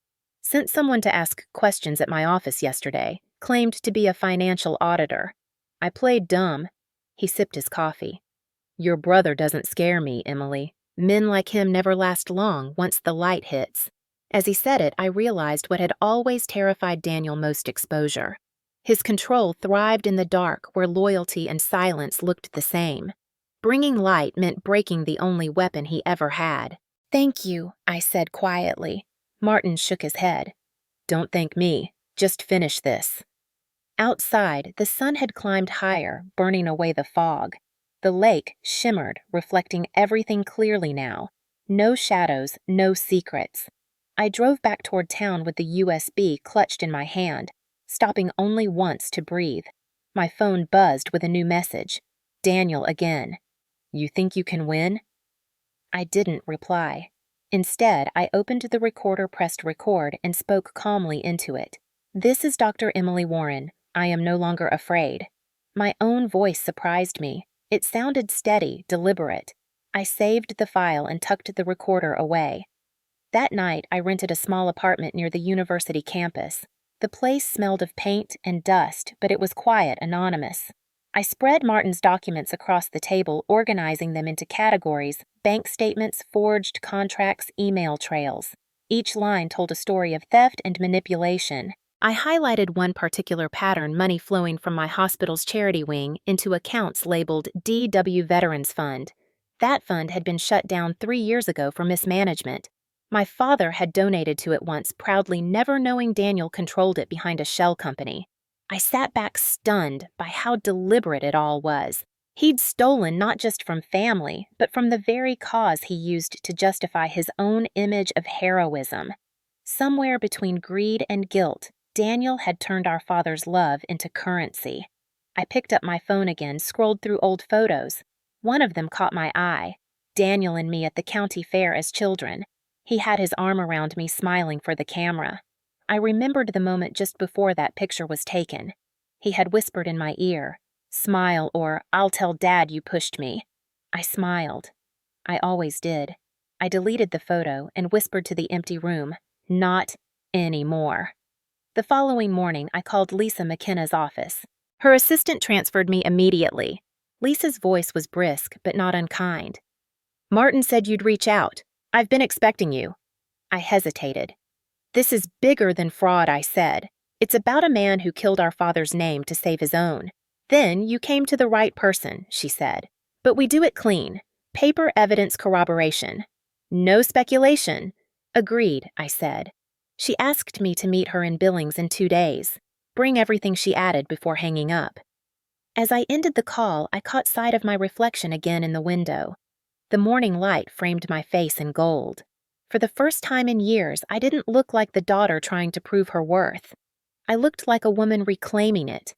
"Sent someone to ask questions at my office yesterday. Claimed to be a financial auditor. I played dumb." He sipped his coffee. "Your brother doesn't scare me, Emily. Men like him never last long once the light hits." As he said it, I realized what had always terrified Daniel most: exposure. His control thrived in the dark, where loyalty and silence looked the same. Bringing light meant breaking the only weapon he ever had. "Thank you," I said quietly. Martin shook his head. "Don't thank me. Just finish this." Outside, the sun had climbed higher, burning away the fog. The lake shimmered, reflecting everything clearly now. No shadows, no secrets. I drove back toward town with the USB clutched in my hand, stopping only once to breathe. My phone buzzed with a new message. Daniel again. "You think you can win?" I didn't reply. Instead, I opened the recorder, pressed record, and spoke calmly into it. "This is Dr. Emily Warren. I am no longer afraid." My own voice surprised me. It sounded steady, deliberate. I saved the file and tucked the recorder away. That night, I rented a small apartment near the university campus. The place smelled of paint and dust, but it was quiet, anonymous. I spread Martin's documents across the table, organizing them into categories: bank statements, forged contracts, email trails. Each line told a story of theft and manipulation. I highlighted one particular pattern: money flowing from my hospital's charity wing into accounts labeled DW Veterans Fund. That fund had been shut down 3 years ago for mismanagement. My father had donated to it once, proudly, never knowing Daniel controlled it behind a shell company. I sat back stunned by how deliberate it all was. He'd stolen not just from family, but from the very cause he used to justify his own image of heroism. Somewhere between greed and guilt, Daniel had turned our father's love into currency. I picked up my phone again, scrolled through old photos. One of them caught my eye: Daniel and me at the county fair as children. He had his arm around me, smiling for the camera. I remembered the moment just before that picture was taken. He had whispered in my ear, "Smile, or I'll tell Dad you pushed me." I smiled. I always did. I deleted the photo and whispered to the empty room, "Not anymore." The following morning, I called Lisa McKenna's office. Her assistant transferred me immediately. Lisa's voice was brisk, but not unkind. "Martin said you'd reach out. I've been expecting you." I hesitated. "This is bigger than fraud," I said. "It's about a man who killed our father's name to save his own." "Then you came to the right person," she said. "But we do it clean. Paper evidence corroboration. No speculation." "Agreed," I said. She asked me to meet her in Billings in 2 days. Bring everything she added before hanging up. As I ended the call, I caught sight of my reflection again in the window. The morning light framed my face in gold. For the first time in years, I didn't look like the daughter trying to prove her worth. I looked like a woman reclaiming it.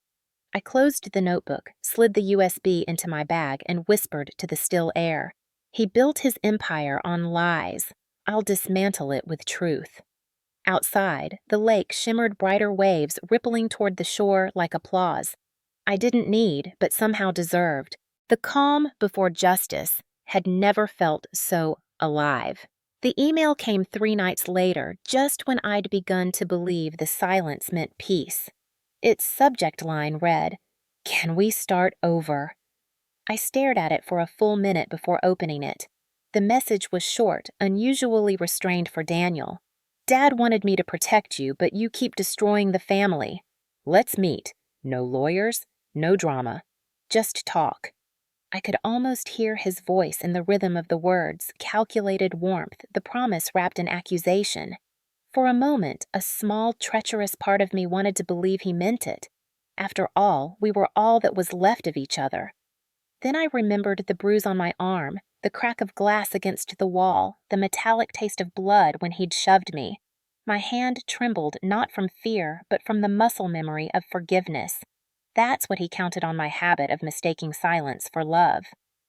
I closed the notebook, slid the USB into my bag, and whispered to the still air. He built his empire on lies. I'll dismantle it with truth. Outside, the lake shimmered brighter waves rippling toward the shore like applause. I didn't need, but somehow deserved. The calm before justice had never felt so alive. The email came 3 nights later, just when I'd begun to believe the silence meant peace. Its subject line read, "Can we start over?" I stared at it for a full minute before opening it. The message was short, unusually restrained for Daniel. "Dad wanted me to protect you, but you keep destroying the family. Let's meet. No lawyers, no drama. Just talk." I could almost hear his voice in the rhythm of the words, calculated warmth, the promise wrapped in accusation. For a moment, a small, treacherous part of me wanted to believe he meant it. After all, we were all that was left of each other. Then I remembered the bruise on my arm, the crack of glass against the wall, the metallic taste of blood when he'd shoved me. My hand trembled not from fear, but from the muscle memory of forgiveness. That's what he counted on my habit of mistaking silence for love.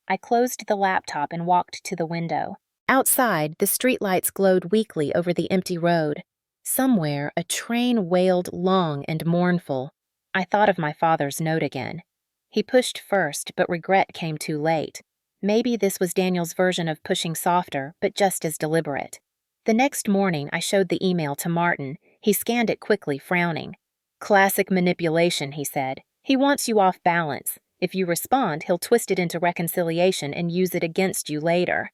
I closed the laptop and walked to the window. Outside, the streetlights glowed weakly over the empty road. Somewhere, a train wailed long and mournful. I thought of my father's note again. He pushed first, but regret came too late. Maybe this was Daniel's version of pushing softer, but just as deliberate. The next morning, I showed the email to Martin. He scanned it quickly, frowning. "Classic manipulation," he said. "He wants you off balance. If you respond, he'll twist it into reconciliation and use it against you later."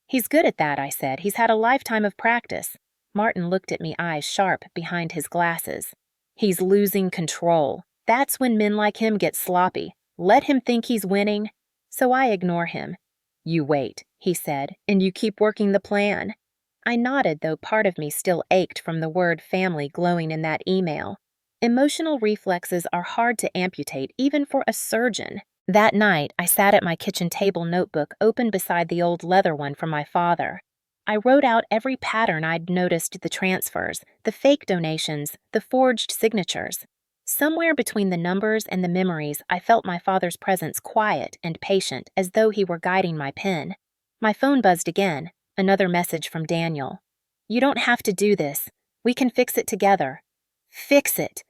"He's good at that," I said. "He's had a lifetime of practice." Martin looked at me, eyes sharp behind his glasses. "He's losing control. That's when men like him get sloppy. Let him think he's winning." So I ignore him. "You wait," he said, "and you keep working the plan." I nodded, though part of me still ached from the word family glowing in that email. Emotional reflexes are hard to amputate, even for a surgeon. That night, I sat at my kitchen table notebook open beside the old leather one from my father. I wrote out every pattern I'd noticed: the transfers, the fake donations, the forged signatures. Somewhere between the numbers and the memories, I felt my father's presence, quiet and patient, as though he were guiding my pen. My phone buzzed again, another message from Daniel. "You don't have to do this. We can fix it together." Fix it!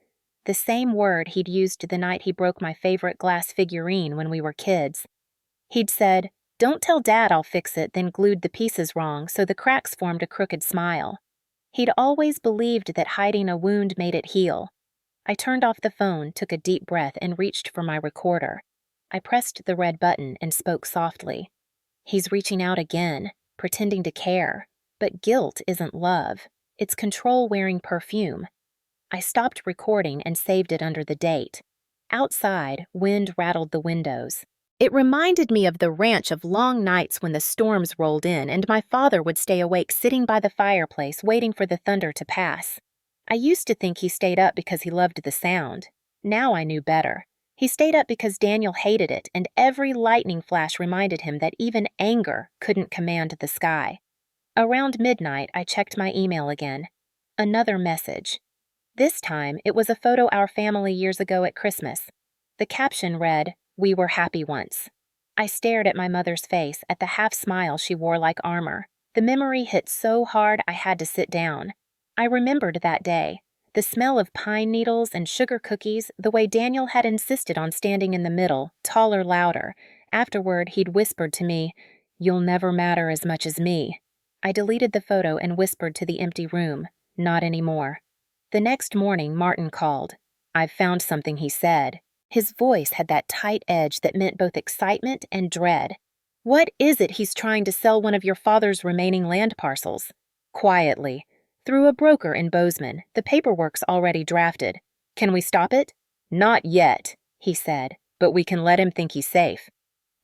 The same word he'd used the night he broke my favorite glass figurine when we were kids. He'd said, "Don't tell Dad I'll fix it," then glued the pieces wrong so the cracks formed a crooked smile. He'd always believed that hiding a wound made it heal. I turned off the phone, took a deep breath, and reached for my recorder. I pressed the red button and spoke softly. He's reaching out again, pretending to care. But guilt isn't love. It's control wearing perfume. I stopped recording and saved it under the date. Outside, wind rattled the windows. It reminded me of the ranch of long nights when the storms rolled in and my father would stay awake sitting by the fireplace waiting for the thunder to pass. I used to think he stayed up because he loved the sound. Now I knew better. He stayed up because Daniel hated it, and every lightning flash reminded him that even anger couldn't command the sky. Around midnight, I checked my email again. Another message. This time, it was a photo our family years ago at Christmas. The caption read, "We were happy once." I stared at my mother's face, at the half-smile she wore like armor. The memory hit so hard I had to sit down. I remembered that day. The smell of pine needles and sugar cookies, the way Daniel had insisted on standing in the middle, taller, louder. Afterward, he'd whispered to me, "You'll never matter as much as me." I deleted the photo and whispered to the empty room, "Not anymore." The next morning, Martin called. "I've found something," he said. His voice had that tight edge that meant both excitement and dread. "What is it he's trying to sell one of your father's remaining land parcels?" Quietly. "Through a broker in Bozeman. The paperwork's already drafted. Can we stop it?" "Not yet," he said, "but we can let him think he's safe."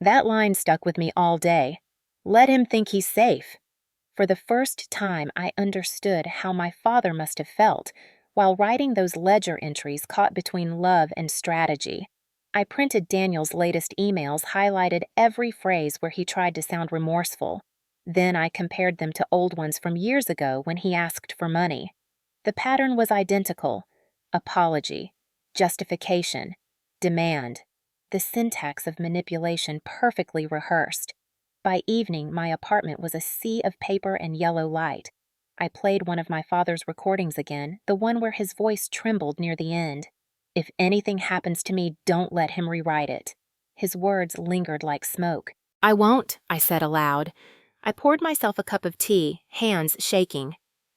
That line stuck with me all day. Let him think he's safe. For the first time, I understood how my father must have felt while writing those ledger entries caught between love and strategy. I printed Daniel's latest emails, highlighted every phrase where he tried to sound remorseful. Then I compared them to old ones from years ago when he asked for money. The pattern was identical: apology, justification, demand. The syntax of manipulation perfectly rehearsed. By evening, my apartment was a sea of paper and yellow light. I played one of my father's recordings again, the one where his voice trembled near the end. "If anything happens to me, don't let him rewrite it." His words lingered like smoke. "I won't," I said aloud. I poured myself a cup of tea, hands shaking.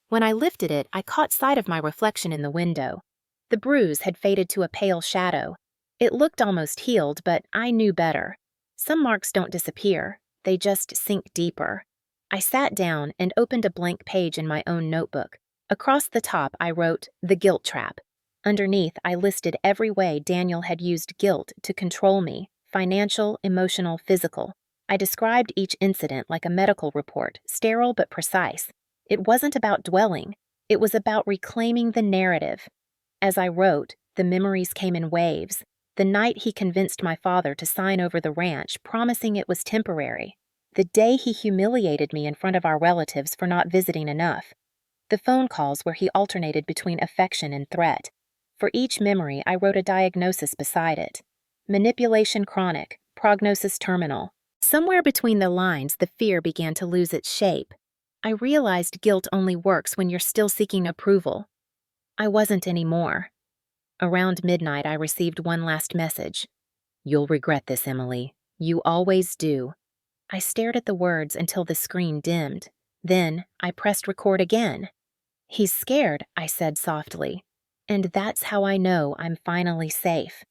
When I lifted it, I caught sight of my reflection in the window. The bruise had faded to a pale shadow. It looked almost healed, but I knew better. Some marks don't disappear. They just sink deeper. I sat down and opened a blank page in my own notebook. Across the top, I wrote, "The Guilt Trap." Underneath, I listed every way Daniel had used guilt to control me: financial, emotional, physical. I described each incident like a medical report, sterile but precise. It wasn't about dwelling. It was about reclaiming the narrative. As I wrote, the memories came in waves. The night he convinced my father to sign over the ranch, promising it was temporary. The day he humiliated me in front of our relatives for not visiting enough. The phone calls where he alternated between affection and threat. For each memory, I wrote a diagnosis beside it. Manipulation chronic, prognosis terminal. Somewhere between the lines, the fear began to lose its shape. I realized guilt only works when you're still seeking approval. I wasn't anymore. Around midnight, I received one last message. "You'll regret this, Emily. You always do." I stared at the words until the screen dimmed. Then I pressed record again. "He's scared," I said softly. "And that's how I know I'm finally safe."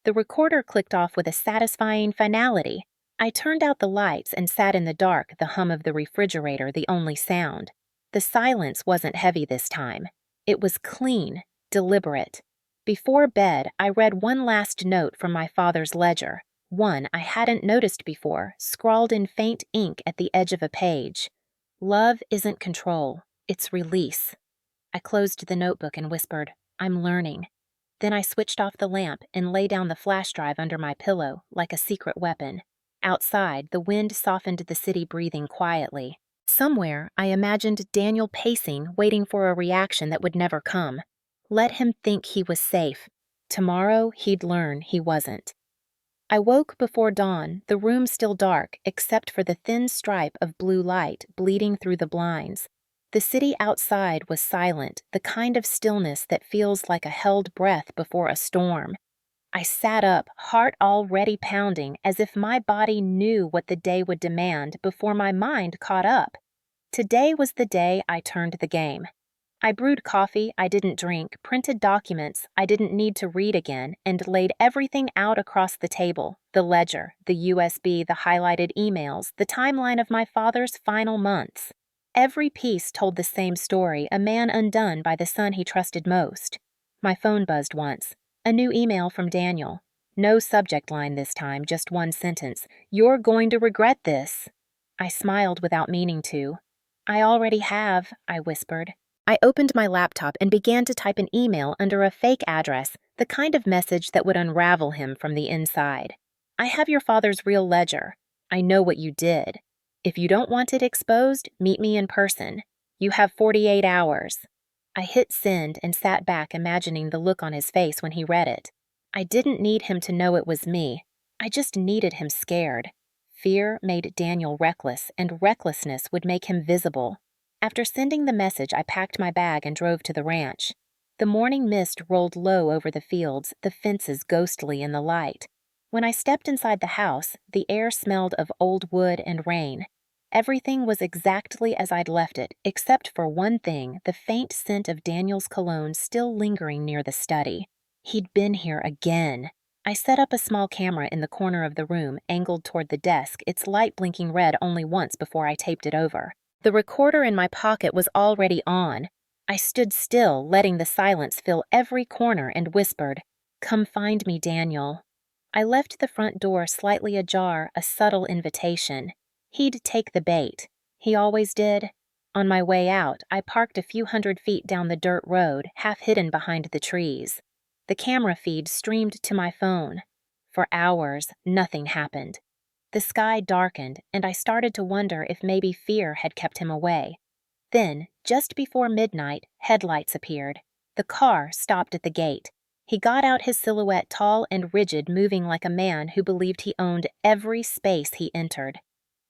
The recorder clicked off with a satisfying finality. I turned out the lights and sat in the dark, the hum of the refrigerator the only sound. The silence wasn't heavy this time. It was clean, deliberate. Before bed, I read one last note from my father's ledger, one I hadn't noticed before, scrawled in faint ink at the edge of a page. "Love isn't control, it's release." I closed the notebook and whispered, "I'm learning." Then I switched off the lamp and lay down the flash drive under my pillow like a secret weapon. Outside, the wind softened the city breathing quietly. Somewhere, I imagined Daniel pacing, waiting for a reaction that would never come. Let him think he was safe. Tomorrow, he'd learn he wasn't. I woke before dawn, the room still dark, except for the thin stripe of blue light bleeding through the blinds. The city outside was silent, the kind of stillness that feels like a held breath before a storm. I sat up, heart already pounding, as if my body knew what the day would demand before my mind caught up. Today was the day I turned the game. I brewed coffee I didn't drink, printed documents I didn't need to read again, and laid everything out across the table: the ledger, the USB, the highlighted emails, the timeline of my father's final months. Every piece told the same story: a man undone by the son he trusted most. My phone buzzed once. A new email from Daniel. No subject line this time, just one sentence: "You're going to regret this." I smiled without meaning to. "I already have," I whispered. I opened my laptop and began to type an email under a fake address, the kind of message that would unravel him from the inside. "I have your father's real ledger. I know what you did. If you don't want it exposed, meet me in person. You have 48 hours. I hit send and sat back, imagining the look on his face when he read it. I didn't need him to know it was me. I just needed him scared. Fear made Daniel reckless, and recklessness would make him visible. After sending the message, I packed my bag and drove to the ranch. The morning mist rolled low over the fields, the fences ghostly in the light. When I stepped inside the house, the air smelled of old wood and rain. Everything was exactly as I'd left it, except for one thing: the faint scent of Daniel's cologne still lingering near the study. He'd been here again. I set up a small camera in the corner of the room, angled toward the desk, its light blinking red only once before I taped it over. The recorder in my pocket was already on. I stood still, letting the silence fill every corner, and whispered, "Come find me, Daniel." I left the front door slightly ajar, a subtle invitation. He'd take the bait. He always did. On my way out, I parked a few 100 feet down the dirt road, half hidden behind the trees. The camera feed streamed to my phone. For hours, nothing happened. The sky darkened, and I started to wonder if maybe fear had kept him away. Then, just before midnight, headlights appeared. The car stopped at the gate. He got out, his silhouette tall and rigid, moving like a man who believed he owned every space he entered.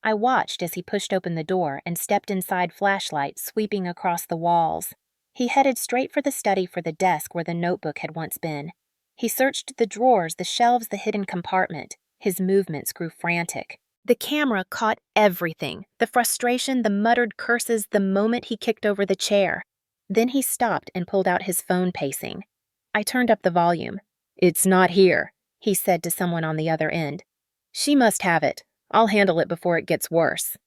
I watched as he pushed open the door and stepped inside, flashlight sweeping across the walls. He headed straight for the study, for the desk where the notebook had once been. He searched the drawers, the shelves, the hidden compartment. His movements grew frantic. The camera caught everything: the frustration, the muttered curses, the moment he kicked over the chair. Then he stopped and pulled out his phone, pacing. I turned up the volume. "It's not here," he said to someone on the other end. "She must have it. I'll handle it before it gets worse."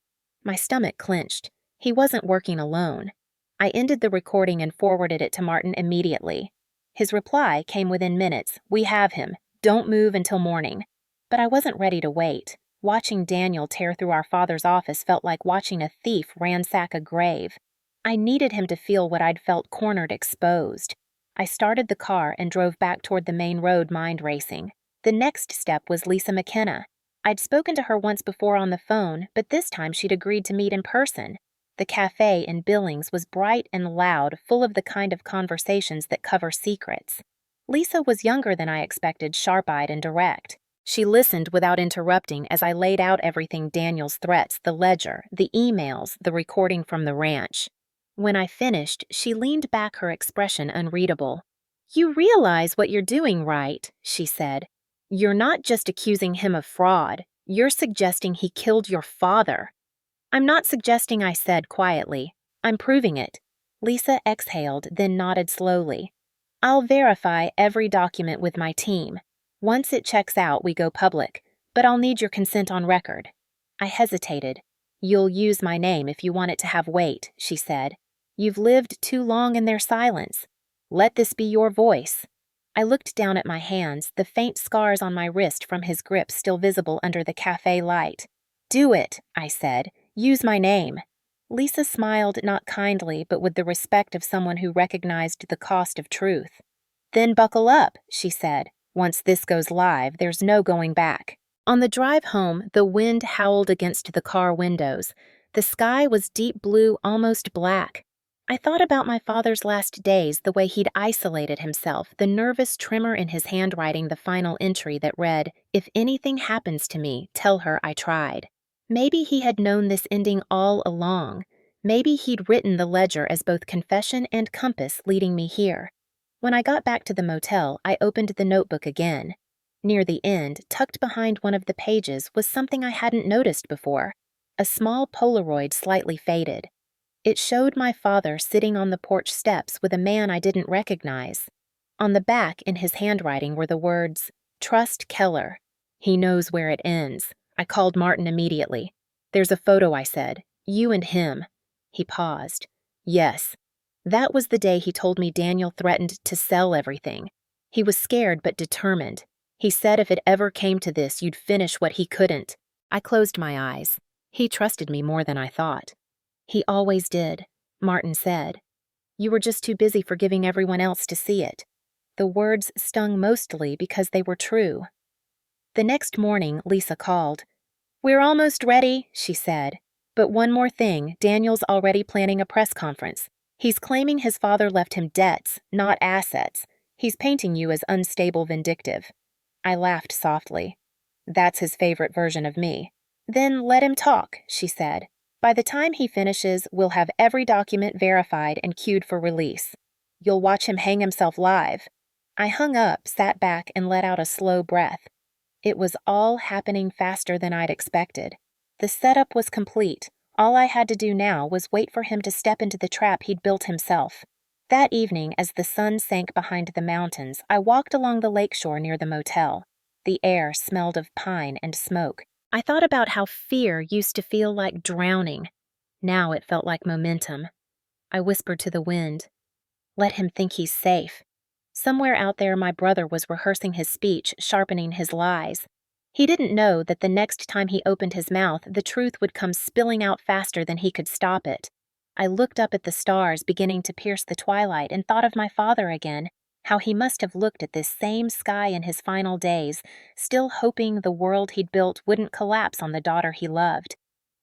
My stomach clenched. He wasn't working alone. I ended the recording and forwarded it to Martin immediately. His reply came within minutes: "We have him. Don't move until morning." But I wasn't ready to wait. Watching Daniel tear through our father's office felt like watching a thief ransack a grave. I needed him to feel what I'd felt: cornered, exposed. I started the car and drove back toward the main road, mind racing. The next step was Lisa McKenna. I'd spoken to her once before on the phone, but this time she'd agreed to meet in person. The cafe in Billings was bright and loud, full of the kind of conversations that cover secrets. Lisa was younger than I expected, sharp-eyed and direct. She listened without interrupting as I laid out everything: Daniel's threats, the ledger, the emails, the recording from the ranch. When I finished, she leaned back, her expression unreadable. "You realize what you're doing, right?" she said. "You're not just accusing him of fraud. You're suggesting he killed your father." "I'm not suggesting," I said quietly. "I'm proving it." Lisa exhaled, then nodded slowly. "I'll verify every document with my team. Once it checks out, we go public, but I'll need your consent on record." I hesitated. "You'll use my name if you want it to have weight," she said. "You've lived too long in their silence. Let this be your voice." I looked down at my hands, the faint scars on my wrist from his grip still visible under the cafe light. "Do it," I said. "Use my name." Lisa smiled, not kindly, but with the respect of someone who recognized the cost of truth. "Then buckle up," she said. "Once this goes live, there's no going back." On the drive home, the wind howled against the car windows. The sky was deep blue, almost black. I thought about my father's last days, the way he'd isolated himself, the nervous tremor in his handwriting, the final entry that read, "If anything happens to me, tell her I tried." Maybe he had known this ending all along. Maybe he'd written the ledger as both confession and compass leading me here. When I got back to the motel, I opened the notebook again. Near the end, tucked behind one of the pages, was something I hadn't noticed before: a small Polaroid, slightly faded. It showed my father sitting on the porch steps with a man I didn't recognize. On the back, in his handwriting, were the words, "Trust Keller. He knows where it ends." I called Martin immediately. "There's a photo," I said. "You and him." He paused. "Yes." That was the day he told me Daniel threatened to sell everything. He was scared but determined. He said if it ever came to this, you'd finish what he couldn't. I closed my eyes. He trusted me more than I thought. "He always did," Martin said. "You were just too busy forgiving everyone else to see it." The words stung mostly because they were true. The next morning, Lisa called. "We're almost ready," she said. "But one more thing, Daniel's already planning a press conference. He's claiming his father left him debts, not assets. He's painting you as unstable vindictive." I laughed softly. "That's his favorite version of me." "Then let him talk," she said. "By the time he finishes, we'll have every document verified and queued for release. You'll watch him hang himself live." I hung up, sat back, and let out a slow breath. It was all happening faster than I'd expected. The setup was complete. All I had to do now was wait for him to step into the trap he'd built himself. That evening, as the sun sank behind the mountains, I walked along the lakeshore near the motel. The air smelled of pine and smoke. I thought about how fear used to feel like drowning. Now it felt like momentum. I whispered to the wind, "Let him think he's safe." Somewhere out there, my brother was rehearsing his speech, sharpening his lies. He didn't know that the next time he opened his mouth, the truth would come spilling out faster than he could stop it. I looked up at the stars beginning to pierce the twilight and thought of my father again, how he must have looked at this same sky in his final days, still hoping the world he'd built wouldn't collapse on the daughter he loved.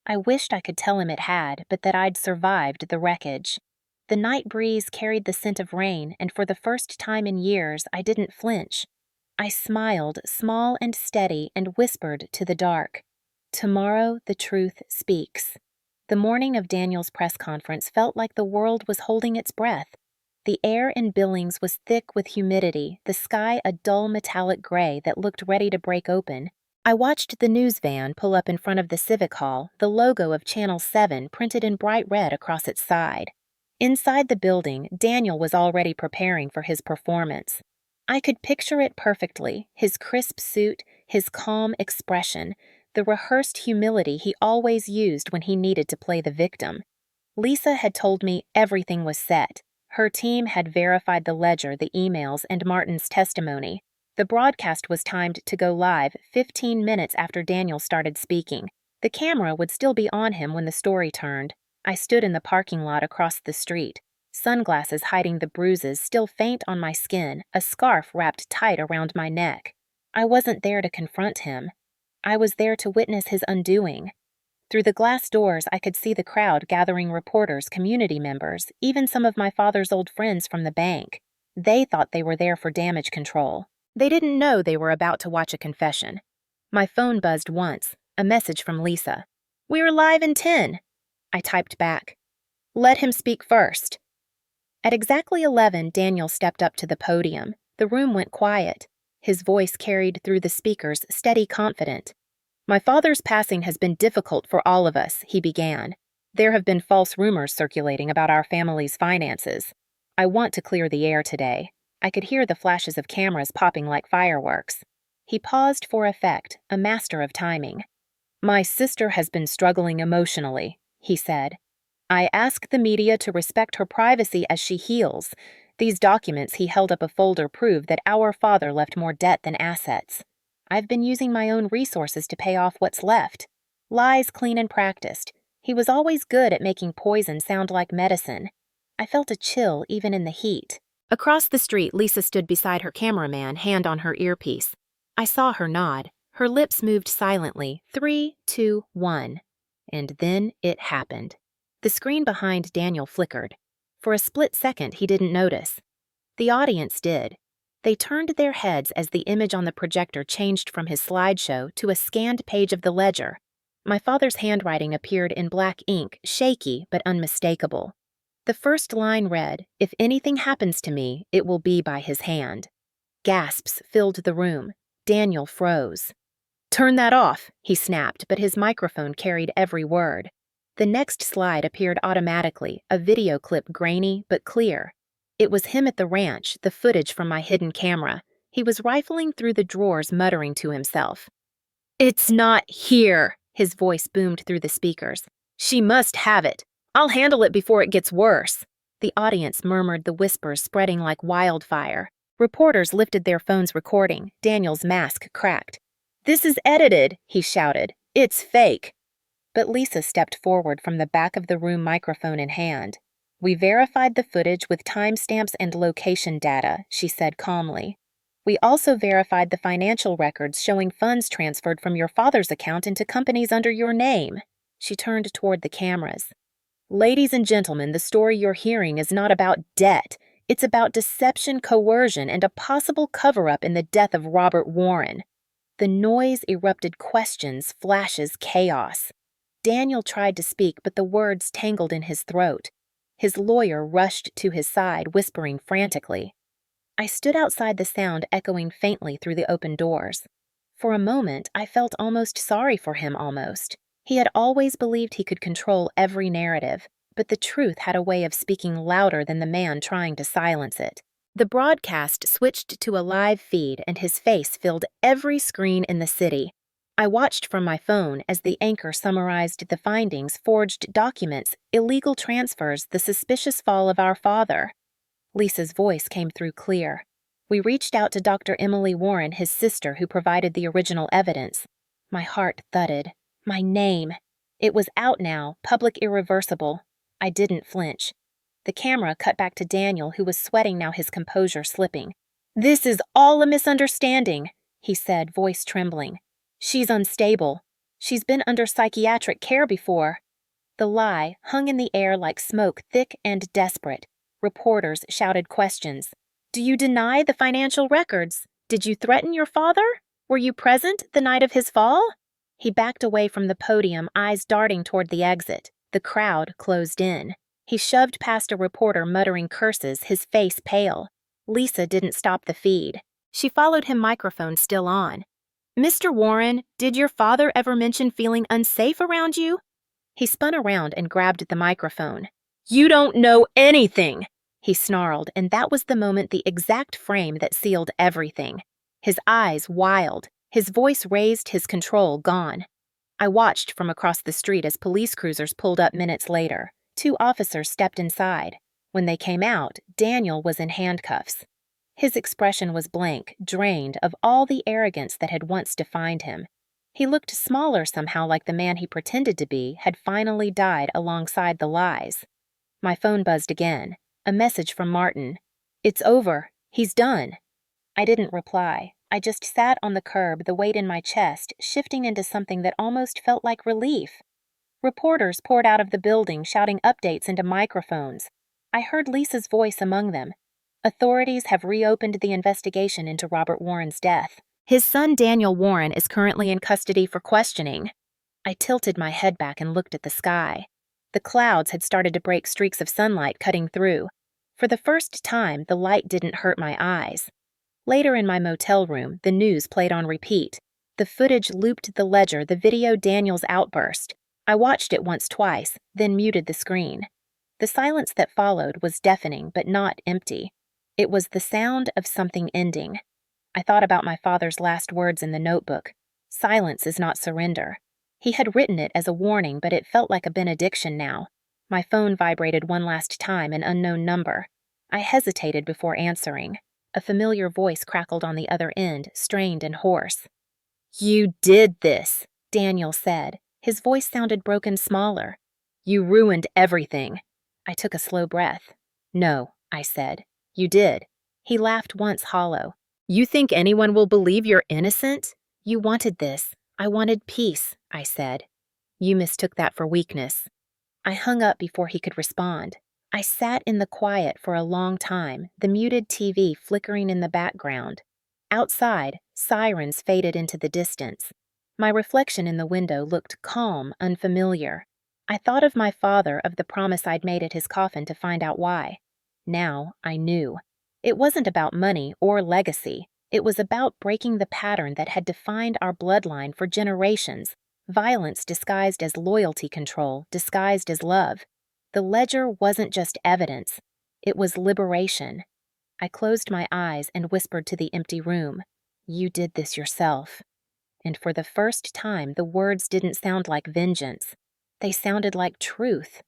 I wished I could tell him it had, but that I'd survived the wreckage. The night breeze carried the scent of rain, and for the first time in years, I didn't flinch. I smiled, small and steady, and whispered to the dark, "Tomorrow the truth speaks." The morning of Daniel's press conference felt like the world was holding its breath. The air in Billings was thick with humidity, the sky a dull metallic gray that looked ready to break open. I watched the news van pull up in front of the Civic Hall, the logo of Channel 7 printed in bright red across its side. Inside the building, Daniel was already preparing for his performance. I could picture it perfectly, his crisp suit, his calm expression, the rehearsed humility he always used when he needed to play the victim. Lisa had told me everything was set. Her team had verified the ledger, the emails, and Martin's testimony. The broadcast was timed to go live 15 minutes after Daniel started speaking. The camera would still be on him when the story turned. I stood in the parking lot across the street, sunglasses hiding the bruises still faint on my skin, a scarf wrapped tight around my neck. I wasn't there to confront him. I was there to witness his undoing. Through the glass doors, I could see the crowd gathering reporters, community members, even some of my father's old friends from the bank. They thought they were there for damage control. They didn't know they were about to watch a confession. My phone buzzed once, a message from Lisa. "We're live in 10. I typed back, "Let him speak first." At exactly 11, Daniel stepped up to the podium. The room went quiet. His voice carried through the speakers, steady, confident. "My father's passing has been difficult for all of us," he began. "There have been false rumors circulating about our family's finances. I want to clear the air today." I could hear the flashes of cameras popping like fireworks. He paused for effect, a master of timing. "My sister has been struggling emotionally," he said. "I ask the media to respect her privacy as she heals. These documents," he held up a folder, prove that our father left more debt than assets. I've been using my own resources to pay off what's left. Lies clean and practiced. He was always good at making poison sound like medicine. I felt a chill even in the heat. Across the street, Lisa stood beside her cameraman, hand on her earpiece. I saw her nod. Her lips moved silently. 3, 2, 1. And then it happened. The screen behind Daniel flickered. For a split second, he didn't notice. The audience did. They turned their heads as the image on the projector changed from his slideshow to a scanned page of the ledger. My father's handwriting appeared in black ink, shaky but unmistakable. The first line read, "If anything happens to me, it will be by his hand." Gasps filled the room. Daniel froze. "Turn that off," he snapped, but his microphone carried every word. The next slide appeared automatically, a video clip grainy but clear. It was him at the ranch, the footage from my hidden camera. He was rifling through the drawers, muttering to himself. "It's not here," his voice boomed through the speakers. "She must have it. I'll handle it before it gets worse." The audience murmured, the whispers spreading like wildfire. Reporters lifted their phones recording. Daniel's mask cracked. "This is edited," he shouted. "It's fake." But Lisa stepped forward from the back of the room, microphone in hand. "We verified the footage with timestamps and location data," she said calmly. "We also verified the financial records showing funds transferred from your father's account into companies under your name." She turned toward the cameras. "Ladies and gentlemen, the story you're hearing is not about debt. It's about deception, coercion, and a possible cover-up in the death of Robert Warren." The noise erupted, questions, flashes, chaos. Daniel tried to speak, but the words tangled in his throat. His lawyer rushed to his side, whispering frantically. I stood outside, the sound echoing faintly through the open doors. For a moment, I felt almost sorry for him, almost. He had always believed he could control every narrative, but the truth had a way of speaking louder than the man trying to silence it. The broadcast switched to a live feed, and his face filled every screen in the city. I watched from my phone as the anchor summarized the findings, forged documents, illegal transfers, the suspicious fall of our father. Lisa's voice came through clear. "We reached out to Dr. Emily Warren, his sister, who provided the original evidence." My heart thudded. My name. It was out now, public, irreversible. I didn't flinch. The camera cut back to Daniel, who was sweating now, his composure slipping. "This is all a misunderstanding," he said, voice trembling. "She's unstable. She's been under psychiatric care before." The lie hung in the air like smoke, thick and desperate. Reporters shouted questions. "Do you deny the financial records? Did you threaten your father? Were you present the night of his fall?" He backed away from the podium, eyes darting toward the exit. The crowd closed in. He shoved past a reporter, muttering curses, his face pale. Lisa didn't stop the feed. She followed him, microphone still on. "Mr. Warren, did your father ever mention feeling unsafe around you?" He spun around and grabbed the microphone. "You don't know anything!" he snarled, and that was the moment, the exact frame that sealed everything. His eyes wild, his voice raised, his control gone. I watched from across the street as police cruisers pulled up minutes later. 2 officers stepped inside. When they came out, Daniel was in handcuffs. His expression was blank, drained of all the arrogance that had once defined him. He looked smaller somehow, like the man he pretended to be had finally died alongside the lies. My phone buzzed again. A message from Martin. "It's over. He's done." I didn't reply. I just sat on the curb, the weight in my chest shifting into something that almost felt like relief. Reporters poured out of the building, shouting updates into microphones. I heard Lisa's voice among them. "Authorities have reopened the investigation into Robert Warren's death. His son Daniel Warren is currently in custody for questioning." I tilted my head back and looked at the sky. The clouds had started to break, streaks of sunlight cutting through. For the first time, the light didn't hurt my eyes. Later in my motel room, the news played on repeat. The footage looped the ledger, the video Daniel's outburst. I watched it once, twice, then muted the screen. The silence that followed was deafening, but not empty. It was the sound of something ending. I thought about my father's last words in the notebook. "Silence is not surrender." He had written it as a warning, but it felt like a benediction now. My phone vibrated one last time, an unknown number. I hesitated before answering. A familiar voice crackled on the other end, strained and hoarse. "You did this," Daniel said. His voice sounded broken, smaller. "You ruined everything." I took a slow breath. "No," I said. "You did." He laughed once, hollow. "You think anyone will believe you're innocent? You wanted this. I wanted peace," I said. "You mistook that for weakness." I hung up before he could respond. I sat in the quiet for a long time, the muted TV flickering in the background. Outside, sirens faded into the distance. My reflection in the window looked calm, unfamiliar. I thought of my father, of the promise I'd made at his coffin to find out why. Now I knew. It wasn't about money or legacy. It was about breaking the pattern that had defined our bloodline for generations. Violence disguised as loyalty control, disguised as love. The ledger wasn't just evidence, it was liberation. I closed my eyes and whispered to the empty room, "You did this yourself." And for the first time, the words didn't sound like vengeance. They sounded like truth.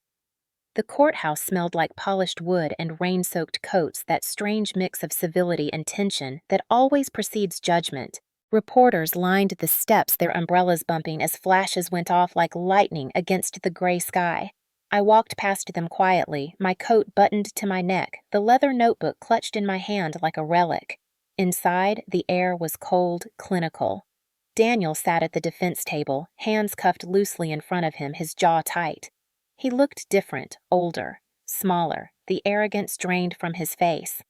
The courthouse smelled like polished wood and rain-soaked coats, that strange mix of civility and tension that always precedes judgment. Reporters lined the steps, their umbrellas bumping as flashes went off like lightning against the gray sky. I walked past them quietly, my coat buttoned to my neck, the leather notebook clutched in my hand like a relic. Inside, the air was cold, clinical. Daniel sat at the defense table, hands cuffed loosely in front of him, his jaw tight. He looked different, older, smaller, the arrogance drained from his face.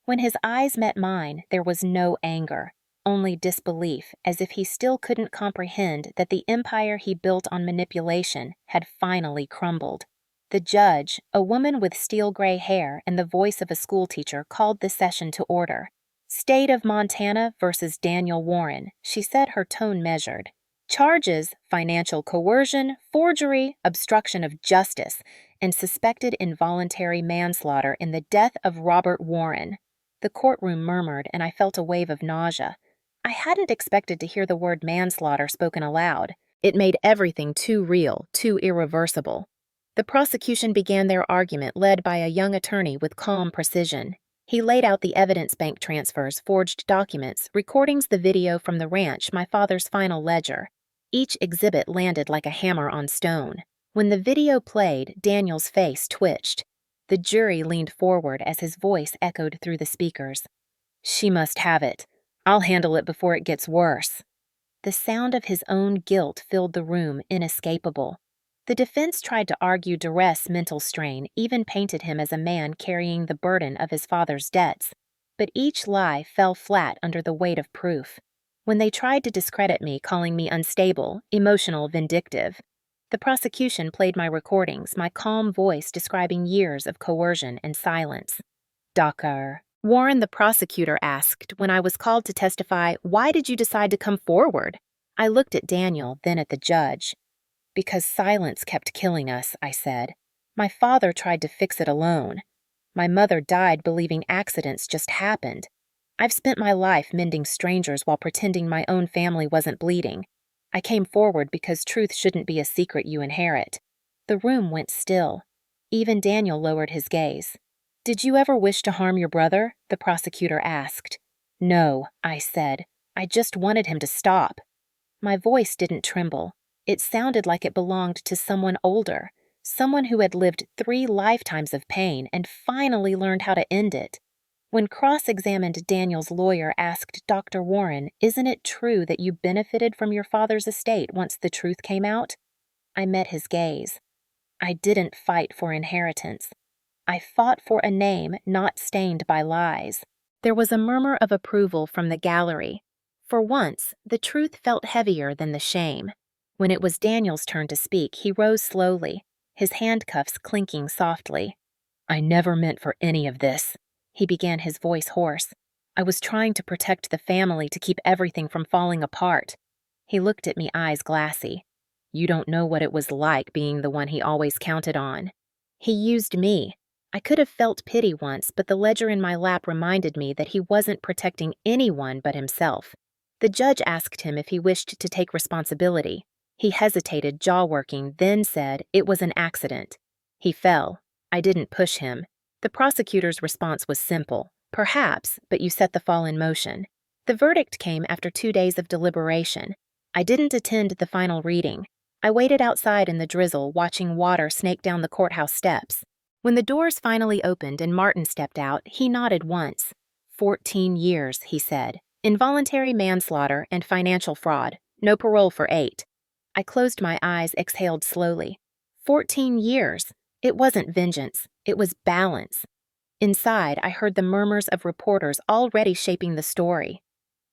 When his eyes met mine, there was no anger, only disbelief, as if he still couldn't comprehend that the empire he built on manipulation had finally crumbled. The judge, a woman with steel-gray hair and the voice of a schoolteacher, called the session to order. "State of Montana versus Daniel Warren," she said, her tone measured. "Charges: financial coercion, forgery, obstruction of justice, and suspected involuntary manslaughter in the death of Robert Warren." The courtroom murmured, and I felt a wave of nausea. I hadn't expected to hear the word manslaughter spoken aloud. It made everything too real, too irreversible. The prosecution began their argument, led by a young attorney with calm precision. He laid out the evidence, bank transfers, forged documents, recordings, the video from the ranch, my father's final ledger. Each exhibit landed like a hammer on stone. When the video played, Daniel's face twitched. The jury leaned forward as his voice echoed through the speakers. "She must have it. I'll handle it before it gets worse." The sound of his own guilt filled the room, inescapable. The defense tried to argue duress, mental strain, even painted him as a man carrying the burden of his father's debts. But each lie fell flat under the weight of proof. When they tried to discredit me, calling me unstable, emotional, vindictive, the prosecution played my recordings, my calm voice describing years of coercion and silence. "Dr. Warren," the prosecutor asked when I was called to testify, "why did you decide to come forward?" I looked at Daniel, then at the judge. "Because silence kept killing us," I said. "My father tried to fix it alone. My mother died believing accidents just happened. I've spent my life mending strangers while pretending my own family wasn't bleeding. I came forward because truth shouldn't be a secret you inherit." The room went still. Even Daniel lowered his gaze. "Did you ever wish to harm your brother?" the prosecutor asked. "No," I said. "I just wanted him to stop." My voice didn't tremble. It sounded like it belonged to someone older, someone who had lived 3 lifetimes of pain and finally learned how to end it. When cross-examined, Daniel's lawyer asked Dr. Warren, "Isn't it true that you benefited from your father's estate once the truth came out?" I met his gaze. I didn't fight for inheritance. I fought for a name not stained by lies. There was a murmur of approval from the gallery. For once, the truth felt heavier than the shame. When it was Daniel's turn to speak, he rose slowly, his handcuffs clinking softly. "I never meant for any of this," he began, his voice hoarse. "I was trying to protect the family, to keep everything from falling apart." He looked at me, eyes glassy. "You don't know what it was like being the one he always counted on. He used me. I could have felt pity once, but the ledger in my lap reminded me that he wasn't protecting anyone but himself." The judge asked him if he wished to take responsibility. He hesitated, jaw working, then said it was an accident. He fell. I didn't push him. The prosecutor's response was simple. "Perhaps, but you set the fall in motion." The verdict came after 2 days of deliberation. I didn't attend the final reading. I waited outside in the drizzle, watching water snake down the courthouse steps. When the doors finally opened and Martin stepped out, he nodded once. 14 years, he said. Involuntary manslaughter and financial fraud. No parole for 8. I closed my eyes, exhaled slowly. 14 years. It wasn't vengeance. It was balance. Inside, I heard the murmurs of reporters already shaping the story.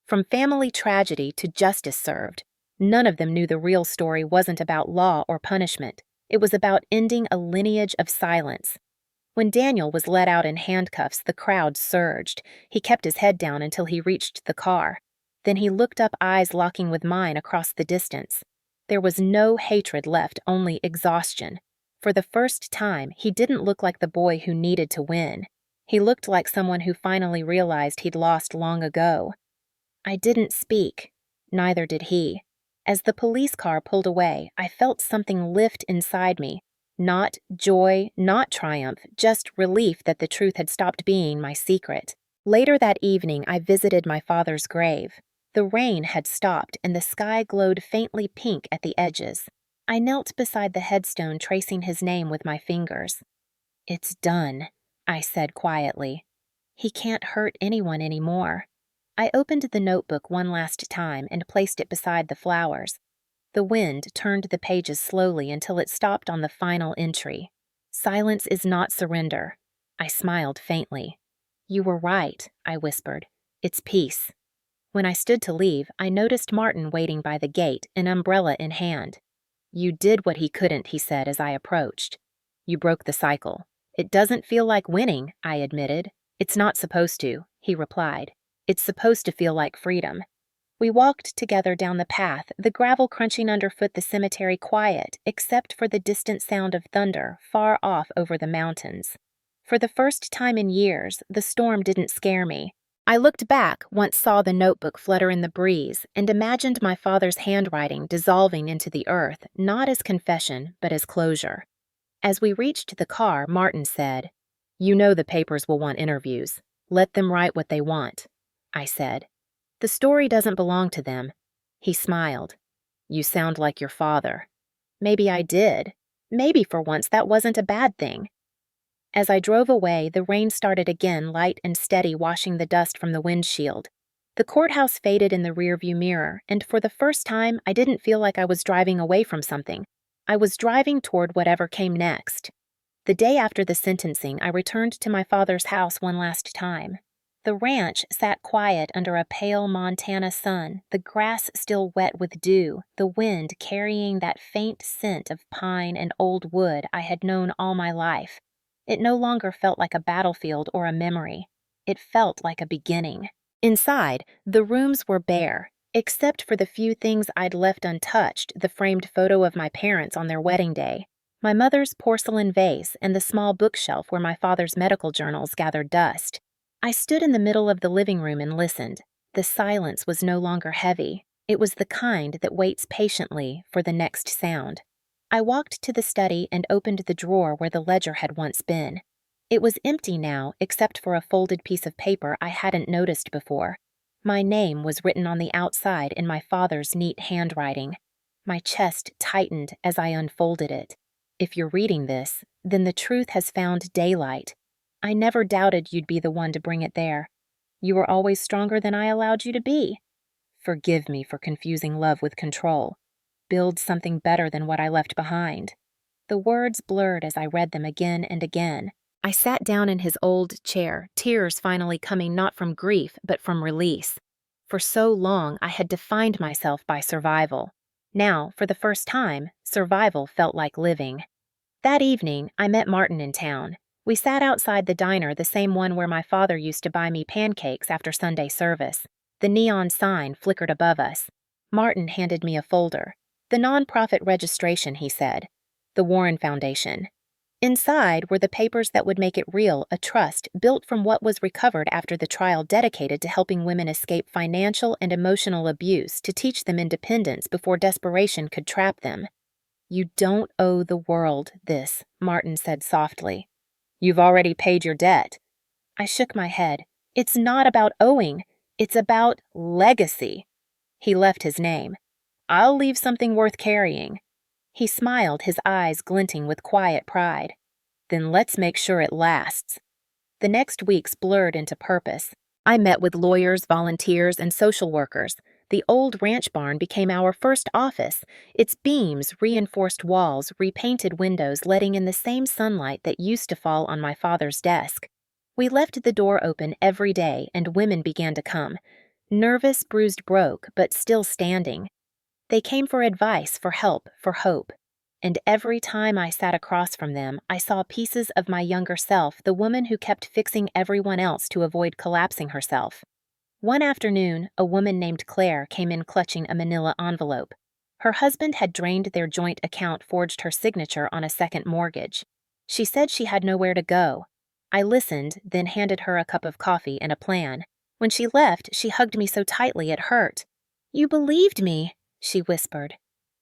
From family tragedy to justice served, none of them knew the real story wasn't about law or punishment. It was about ending a lineage of silence. When Daniel was let out in handcuffs, the crowd surged. He kept his head down until he reached the car. Then he looked up, eyes locking with mine across the distance. There was no hatred left, only exhaustion. For the first time, he didn't look like the boy who needed to win. He looked like someone who finally realized he'd lost long ago. I didn't speak. Neither did he. As the police car pulled away, I felt something lift inside me. Not joy, not triumph, just relief that the truth had stopped being my secret. Later that evening, I visited my father's grave. The rain had stopped and the sky glowed faintly pink at the edges. I knelt beside the headstone, tracing his name with my fingers. "It's done," I said quietly. "He can't hurt anyone anymore." I opened the notebook one last time and placed it beside the flowers. The wind turned the pages slowly until it stopped on the final entry. "Silence is not surrender." I smiled faintly. "You were right," I whispered. "It's peace." When I stood to leave, I noticed Martin waiting by the gate, an umbrella in hand. "You did what he couldn't," he said as I approached. "You broke the cycle." "It doesn't feel like winning," I admitted. "It's not supposed to," he replied. "It's supposed to feel like freedom." We walked together down the path, the gravel crunching underfoot, the cemetery quiet, except for the distant sound of thunder far off over the mountains. For the first time in years, the storm didn't scare me. I looked back, once saw the notebook flutter in the breeze, and imagined my father's handwriting dissolving into the earth, not as confession, but as closure. As we reached the car, Martin said, "You know the papers will want interviews. Let them write what they want." I said, "The story doesn't belong to them." He smiled. "You sound like your father." Maybe I did. Maybe for once that wasn't a bad thing. As I drove away, the rain started again, light and steady, washing the dust from the windshield. The courthouse faded in the rearview mirror, and for the first time, I didn't feel like I was driving away from something. I was driving toward whatever came next. The day after the sentencing, I returned to my father's house one last time. The ranch sat quiet under a pale Montana sun, the grass still wet with dew, the wind carrying that faint scent of pine and old wood I had known all my life. It no longer felt like a battlefield or a memory. It felt like a beginning. Inside, the rooms were bare, except for the few things I'd left untouched, the framed photo of my parents on their wedding day, my mother's porcelain vase, and the small bookshelf where my father's medical journals gathered dust. I stood in the middle of the living room and listened. The silence was no longer heavy. It was the kind that waits patiently for the next sound. I walked to the study and opened the drawer where the ledger had once been. It was empty now, except for a folded piece of paper I hadn't noticed before. My name was written on the outside in my father's neat handwriting. My chest tightened as I unfolded it. If you're reading this, then the truth has found daylight. I never doubted you'd be the one to bring it there. You were always stronger than I allowed you to be. Forgive me for confusing love with control. Build something better than what I left behind. The words blurred as I read them again and again. I sat down in his old chair, tears finally coming not from grief, but from release. For so long, I had defined myself by survival. Now, for the first time, survival felt like living. That evening, I met Martin in town. We sat outside the diner, the same one where my father used to buy me pancakes after Sunday service. The neon sign flickered above us. Martin handed me a folder. "The nonprofit registration," he said. "The Warren Foundation." Inside were the papers that would make it real, a trust built from what was recovered after the trial dedicated to helping women escape financial and emotional abuse to teach them independence before desperation could trap them. "You don't owe the world this," Martin said softly. "You've already paid your debt." I shook my head. "It's not about owing. It's about legacy." He left his name. "I'll leave something worth carrying." He smiled, his eyes glinting with quiet pride. "Then let's make sure it lasts." The next weeks blurred into purpose. I met with lawyers, volunteers, and social workers. The old ranch barn became our first office, its beams, reinforced walls, repainted windows letting in the same sunlight that used to fall on my father's desk. We left the door open every day, and women began to come. Nervous, bruised, broke, but still standing. They came for advice, for help, for hope. And every time I sat across from them, I saw pieces of my younger self, the woman who kept fixing everyone else to avoid collapsing herself. One afternoon, a woman named Claire came in clutching a manila envelope. Her husband had drained their joint account, forged her signature on a second mortgage. She said she had nowhere to go. I listened, then handed her a cup of coffee and a plan. When she left, she hugged me so tightly it hurt. "You believed me," she whispered.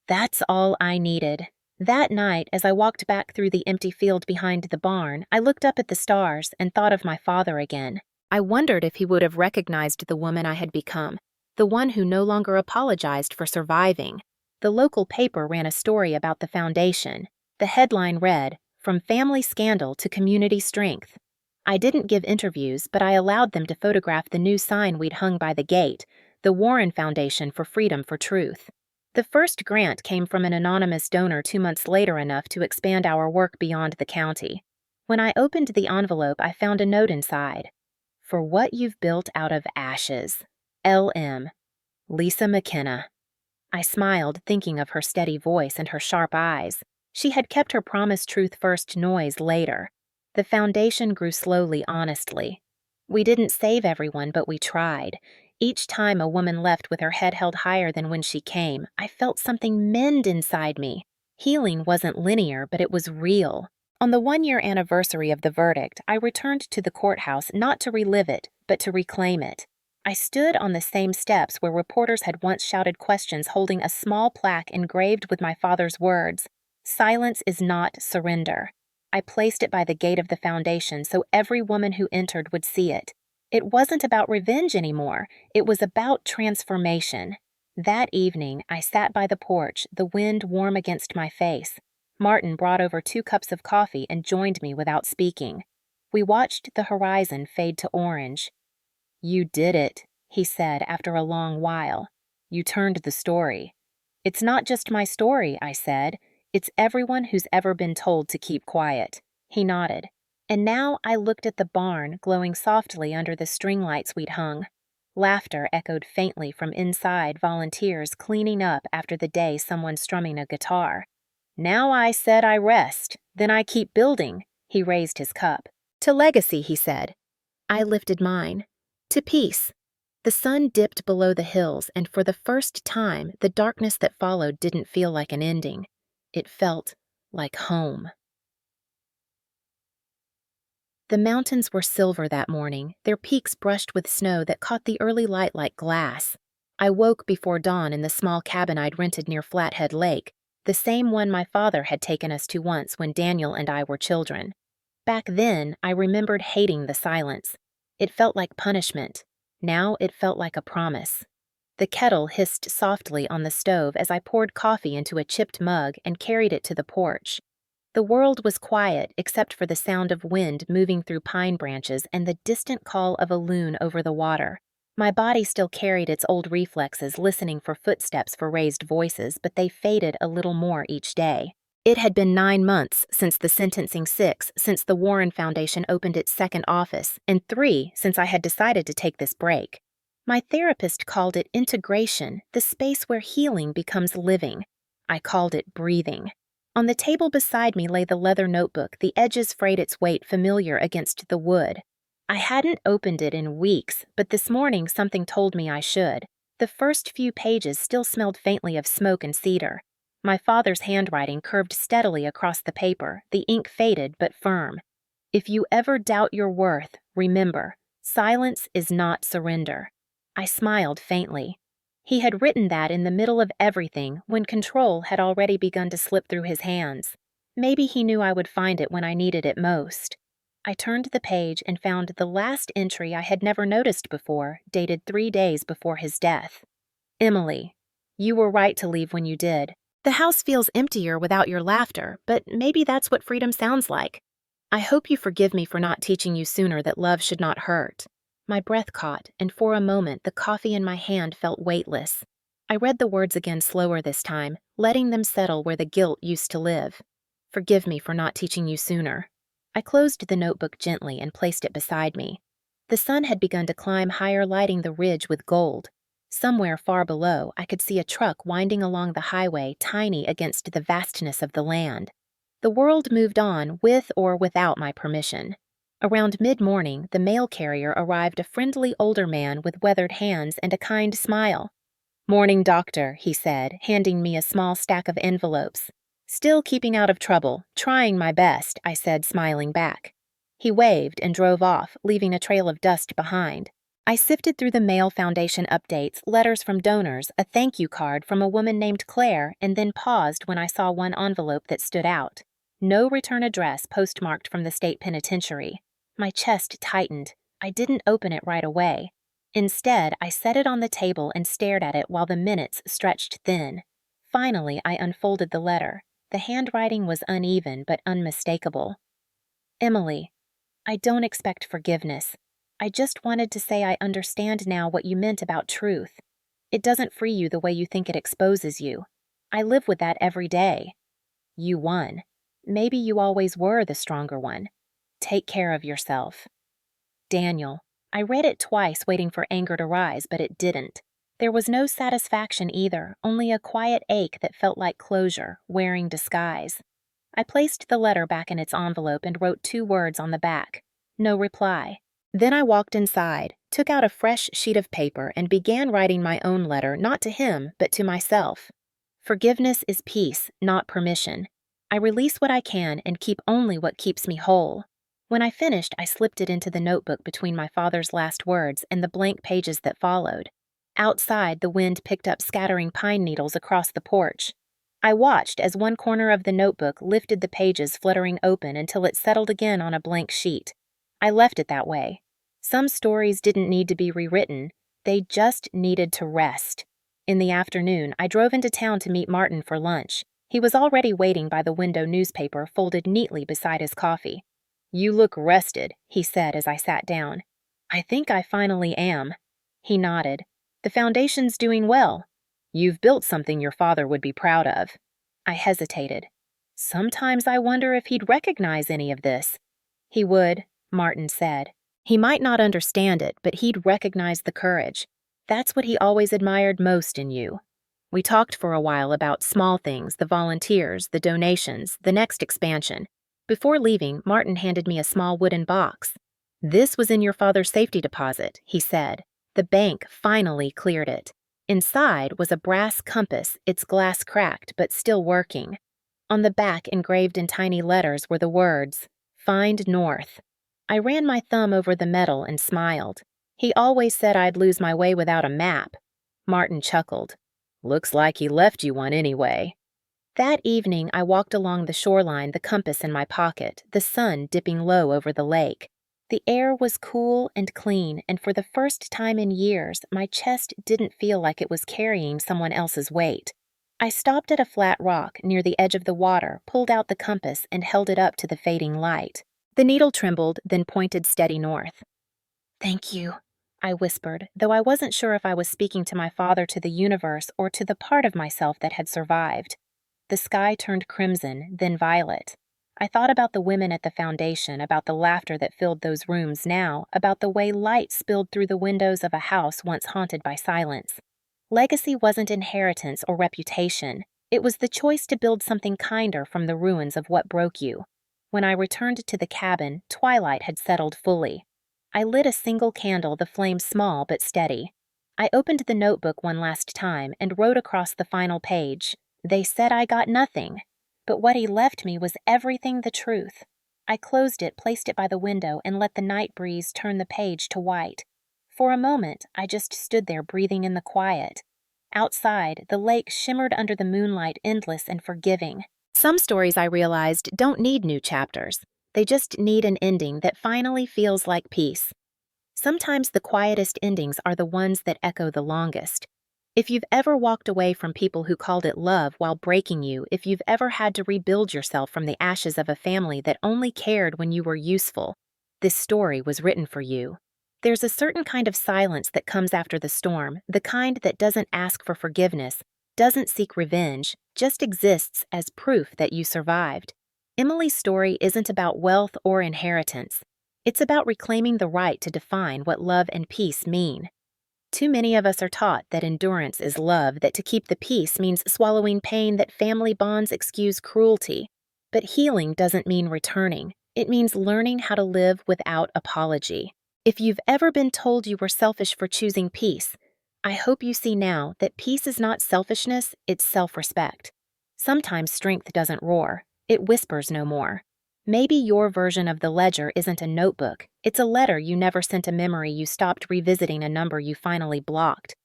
That's all I needed. That night, as I walked back through the empty field behind the barn, I looked up at the stars and thought of my father again. I wondered if he would have recognized the woman I had become, the one who no longer apologized for surviving. The local paper ran a story about the foundation. The headline read, "From Family Scandal to Community Strength." I didn't give interviews, but I allowed them to photograph the new sign we'd hung by the gate, the Warren Foundation for Freedom for Truth. The first grant came from an anonymous donor 2 months later, enough to expand our work beyond the county. When I opened the envelope, I found a note inside. "For what you've built out of ashes. L.M. Lisa McKenna." I smiled, thinking of her steady voice and her sharp eyes. She had kept her promise, truth first, noise later. The foundation grew slowly, honestly. We didn't save everyone, but we tried. Each time a woman left with her head held higher than when she came, I felt something mend inside me. Healing wasn't linear, but it was real. On the 1-year anniversary of the verdict, I returned to the courthouse not to relive it, but to reclaim it. I stood on the same steps where reporters had once shouted questions, holding a small plaque engraved with my father's words, "Silence is not surrender." I placed it by the gate of the foundation so every woman who entered would see it. It wasn't about revenge anymore. It was about transformation. That evening, I sat by the porch, the wind warm against my face. Martin brought over 2 cups of coffee and joined me without speaking. We watched the horizon fade to orange. "You did it," he said after a long while. "You turned the story." "It's not just my story," I said. "It's everyone who's ever been told to keep quiet." He nodded. And now I looked at the barn, glowing softly under the string lights we'd hung. Laughter echoed faintly from inside, volunteers cleaning up after the day, someone strumming a guitar. "Now I said I rest, then I keep building." He raised his cup. "To legacy," he said. I lifted mine. "To peace." The sun dipped below the hills, and for the first time, the darkness that followed didn't feel like an ending. It felt like home. The mountains were silver that morning, their peaks brushed with snow that caught the early light like glass. I woke before dawn in the small cabin I'd rented near Flathead Lake, the same one my father had taken us to once when Daniel and I were children. Back then, I remembered hating the silence. It felt like punishment. Now it felt like a promise. The kettle hissed softly on the stove as I poured coffee into a chipped mug and carried it to the porch. The world was quiet except for the sound of wind moving through pine branches and the distant call of a loon over the water. My body still carried its old reflexes, listening for footsteps, for raised voices, but they faded a little more each day. It had been 9 months since the sentencing, 6 since the Warren Foundation opened its second office, and 3 since I had decided to take this break. My therapist called it integration, the space where healing becomes living. I called it breathing. On the table beside me lay the leather notebook, the edges frayed its weight familiar against the wood. I hadn't opened it in weeks, but this morning something told me I should. The first few pages still smelled faintly of smoke and cedar. My father's handwriting curved steadily across the paper, the ink faded but firm. "If you ever doubt your worth, remember, silence is not surrender." I smiled faintly. He had written that in the middle of everything, when control had already begun to slip through his hands. Maybe he knew I would find it when I needed it most. I turned the page and found the last entry I had never noticed before, dated 3 days before his death. "Emily, you were right to leave when you did. The house feels emptier without your laughter, but maybe that's what freedom sounds like. I hope you forgive me for not teaching you sooner that love should not hurt." My breath caught, and for a moment the coffee in my hand felt weightless. I read the words again slower this time, letting them settle where the guilt used to live. "Forgive me for not teaching you sooner." I closed the notebook gently and placed it beside me. The sun had begun to climb higher, lighting the ridge with gold. Somewhere far below, I could see a truck winding along the highway, tiny against the vastness of the land. The world moved on, with or without my permission. Around mid-morning, the mail carrier arrived, a friendly older man with weathered hands and a kind smile. "Morning, doctor," he said, handing me a small stack of envelopes. "Still keeping out of trouble, trying my best," I said, smiling back. He waved and drove off, leaving a trail of dust behind. I sifted through the Mail Foundation updates, letters from donors, a thank you card from a woman named Claire, and then paused when I saw one envelope that stood out. No return address postmarked from the state penitentiary. My chest tightened. I didn't open it right away. Instead, I set it on the table and stared at it while the minutes stretched thin. Finally, I unfolded the letter. The handwriting was uneven but unmistakable. "Emily, I don't expect forgiveness. I just wanted to say I understand now what you meant about truth. It doesn't free you the way you think it exposes you. I live with that every day. You won. Maybe you always were the stronger one. Take care of yourself. Daniel." I read it twice, waiting for anger to rise, but it didn't. There was no satisfaction either, only a quiet ache that felt like closure, wearing disguise. I placed the letter back in its envelope and wrote 2 words on the back. No reply. Then I walked inside, took out a fresh sheet of paper, and began writing my own letter, not to him, but to myself. Forgiveness is peace, not permission. I release what I can and keep only what keeps me whole. When I finished, I slipped it into the notebook between my father's last words and the blank pages that followed. Outside, the wind picked up scattering pine needles across the porch. I watched as one corner of the notebook lifted the pages fluttering open until it settled again on a blank sheet. I left it that way. Some stories didn't need to be rewritten, they just needed to rest. In the afternoon, I drove into town to meet Martin for lunch. He was already waiting by the window newspaper folded neatly beside his coffee. "You look rested," he said as I sat down. "I think I finally am." He nodded. "The foundation's doing well. You've built something your father would be proud of." I hesitated. Sometimes I wonder if he'd recognize any of this. "He would," Martin said. "He might not understand it, but he'd recognize the courage. That's what he always admired most in you." We talked for a while about small things, the volunteers, the donations, the next expansion. Before leaving, Martin handed me a small wooden box. "This was in your father's safety deposit," he said. The bank finally cleared it. Inside was a brass compass, its glass cracked but still working. On the back, engraved in tiny letters, were the words, "Find North." I ran my thumb over the metal and smiled. He always said I'd lose my way without a map. Martin chuckled. "Looks like he left you one anyway." That evening, I walked along the shoreline, the compass in my pocket, the sun dipping low over the lake. The air was cool and clean, and for the first time in years, my chest didn't feel like it was carrying someone else's weight. I stopped at a flat rock near the edge of the water, pulled out the compass, and held it up to the fading light. The needle trembled, then pointed steady north. "Thank you," I whispered, though I wasn't sure if I was speaking to my father, to the universe, or to the part of myself that had survived. The sky turned crimson, then violet. I thought about the women at the foundation, about the laughter that filled those rooms now, about the way light spilled through the windows of a house once haunted by silence. Legacy wasn't inheritance or reputation. It was the choice to build something kinder from the ruins of what broke you. When I returned to the cabin, twilight had settled fully. I lit a single candle, the flame small but steady. I opened the notebook one last time and wrote across the final page, "They said I got nothing, but what he left me was everything the truth." I closed it, placed it by the window, and let the night breeze turn the page to white. For a moment, I just stood there breathing in the quiet. Outside, the lake shimmered under the moonlight, endless and forgiving. Some stories, I realized, don't need new chapters. They just need an ending that finally feels like peace. Sometimes the quietest endings are the ones that echo the longest. If you've ever walked away from people who called it love while breaking you, if you've ever had to rebuild yourself from the ashes of a family that only cared when you were useful, this story was written for you. There's a certain kind of silence that comes after the storm, the kind that doesn't ask for forgiveness, doesn't seek revenge, just exists as proof that you survived. Emily's story isn't about wealth or inheritance. It's about reclaiming the right to define what love and peace mean. Too many of us are taught that endurance is love, that to keep the peace means swallowing pain, that family bonds excuse cruelty. But healing doesn't mean returning. It means learning how to live without apology. If you've ever been told you were selfish for choosing peace, I hope you see now that peace is not selfishness, it's self-respect. Sometimes strength doesn't roar, it whispers no more. Maybe your version of the ledger isn't a notebook, it's a letter you never sent, a memory you stopped revisiting, a number you finally blocked.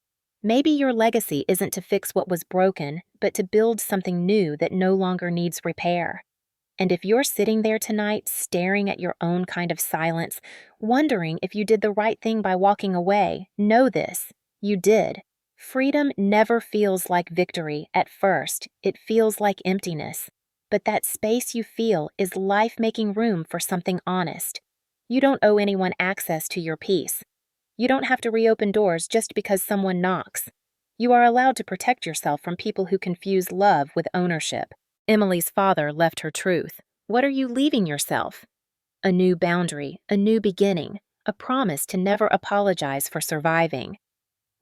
Maybe your legacy isn't to fix what was broken, but to build something new that no longer needs repair. And if you're sitting there tonight, staring at your own kind of silence, wondering if you did the right thing by walking away, know this: you did. Freedom never feels like victory at first, it feels like emptiness. But that space you feel is life making room for something honest. You don't owe anyone access to your peace. You don't have to reopen doors just because someone knocks. You are allowed to protect yourself from people who confuse love with ownership. Emily's father left her truth. What are you leaving yourself? A new boundary, a new beginning, a promise to never apologize for surviving.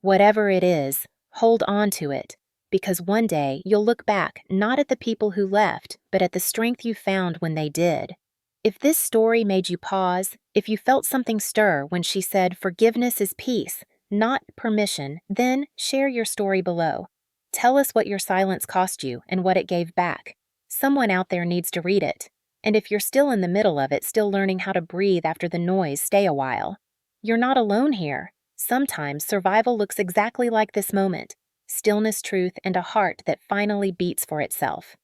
Whatever it is, hold on to it, because one day you'll look back not at the people who left, but at the strength you found when they did. If this story made you pause, if you felt something stir when she said forgiveness is peace, not permission, then share your story below. Tell us what your silence cost you and what it gave back. Someone out there needs to read it. And if you're still in the middle of it, still learning how to breathe after the noise, stay a while. You're not alone here. Sometimes survival looks exactly like this moment: stillness, truth, and a heart that finally beats for itself.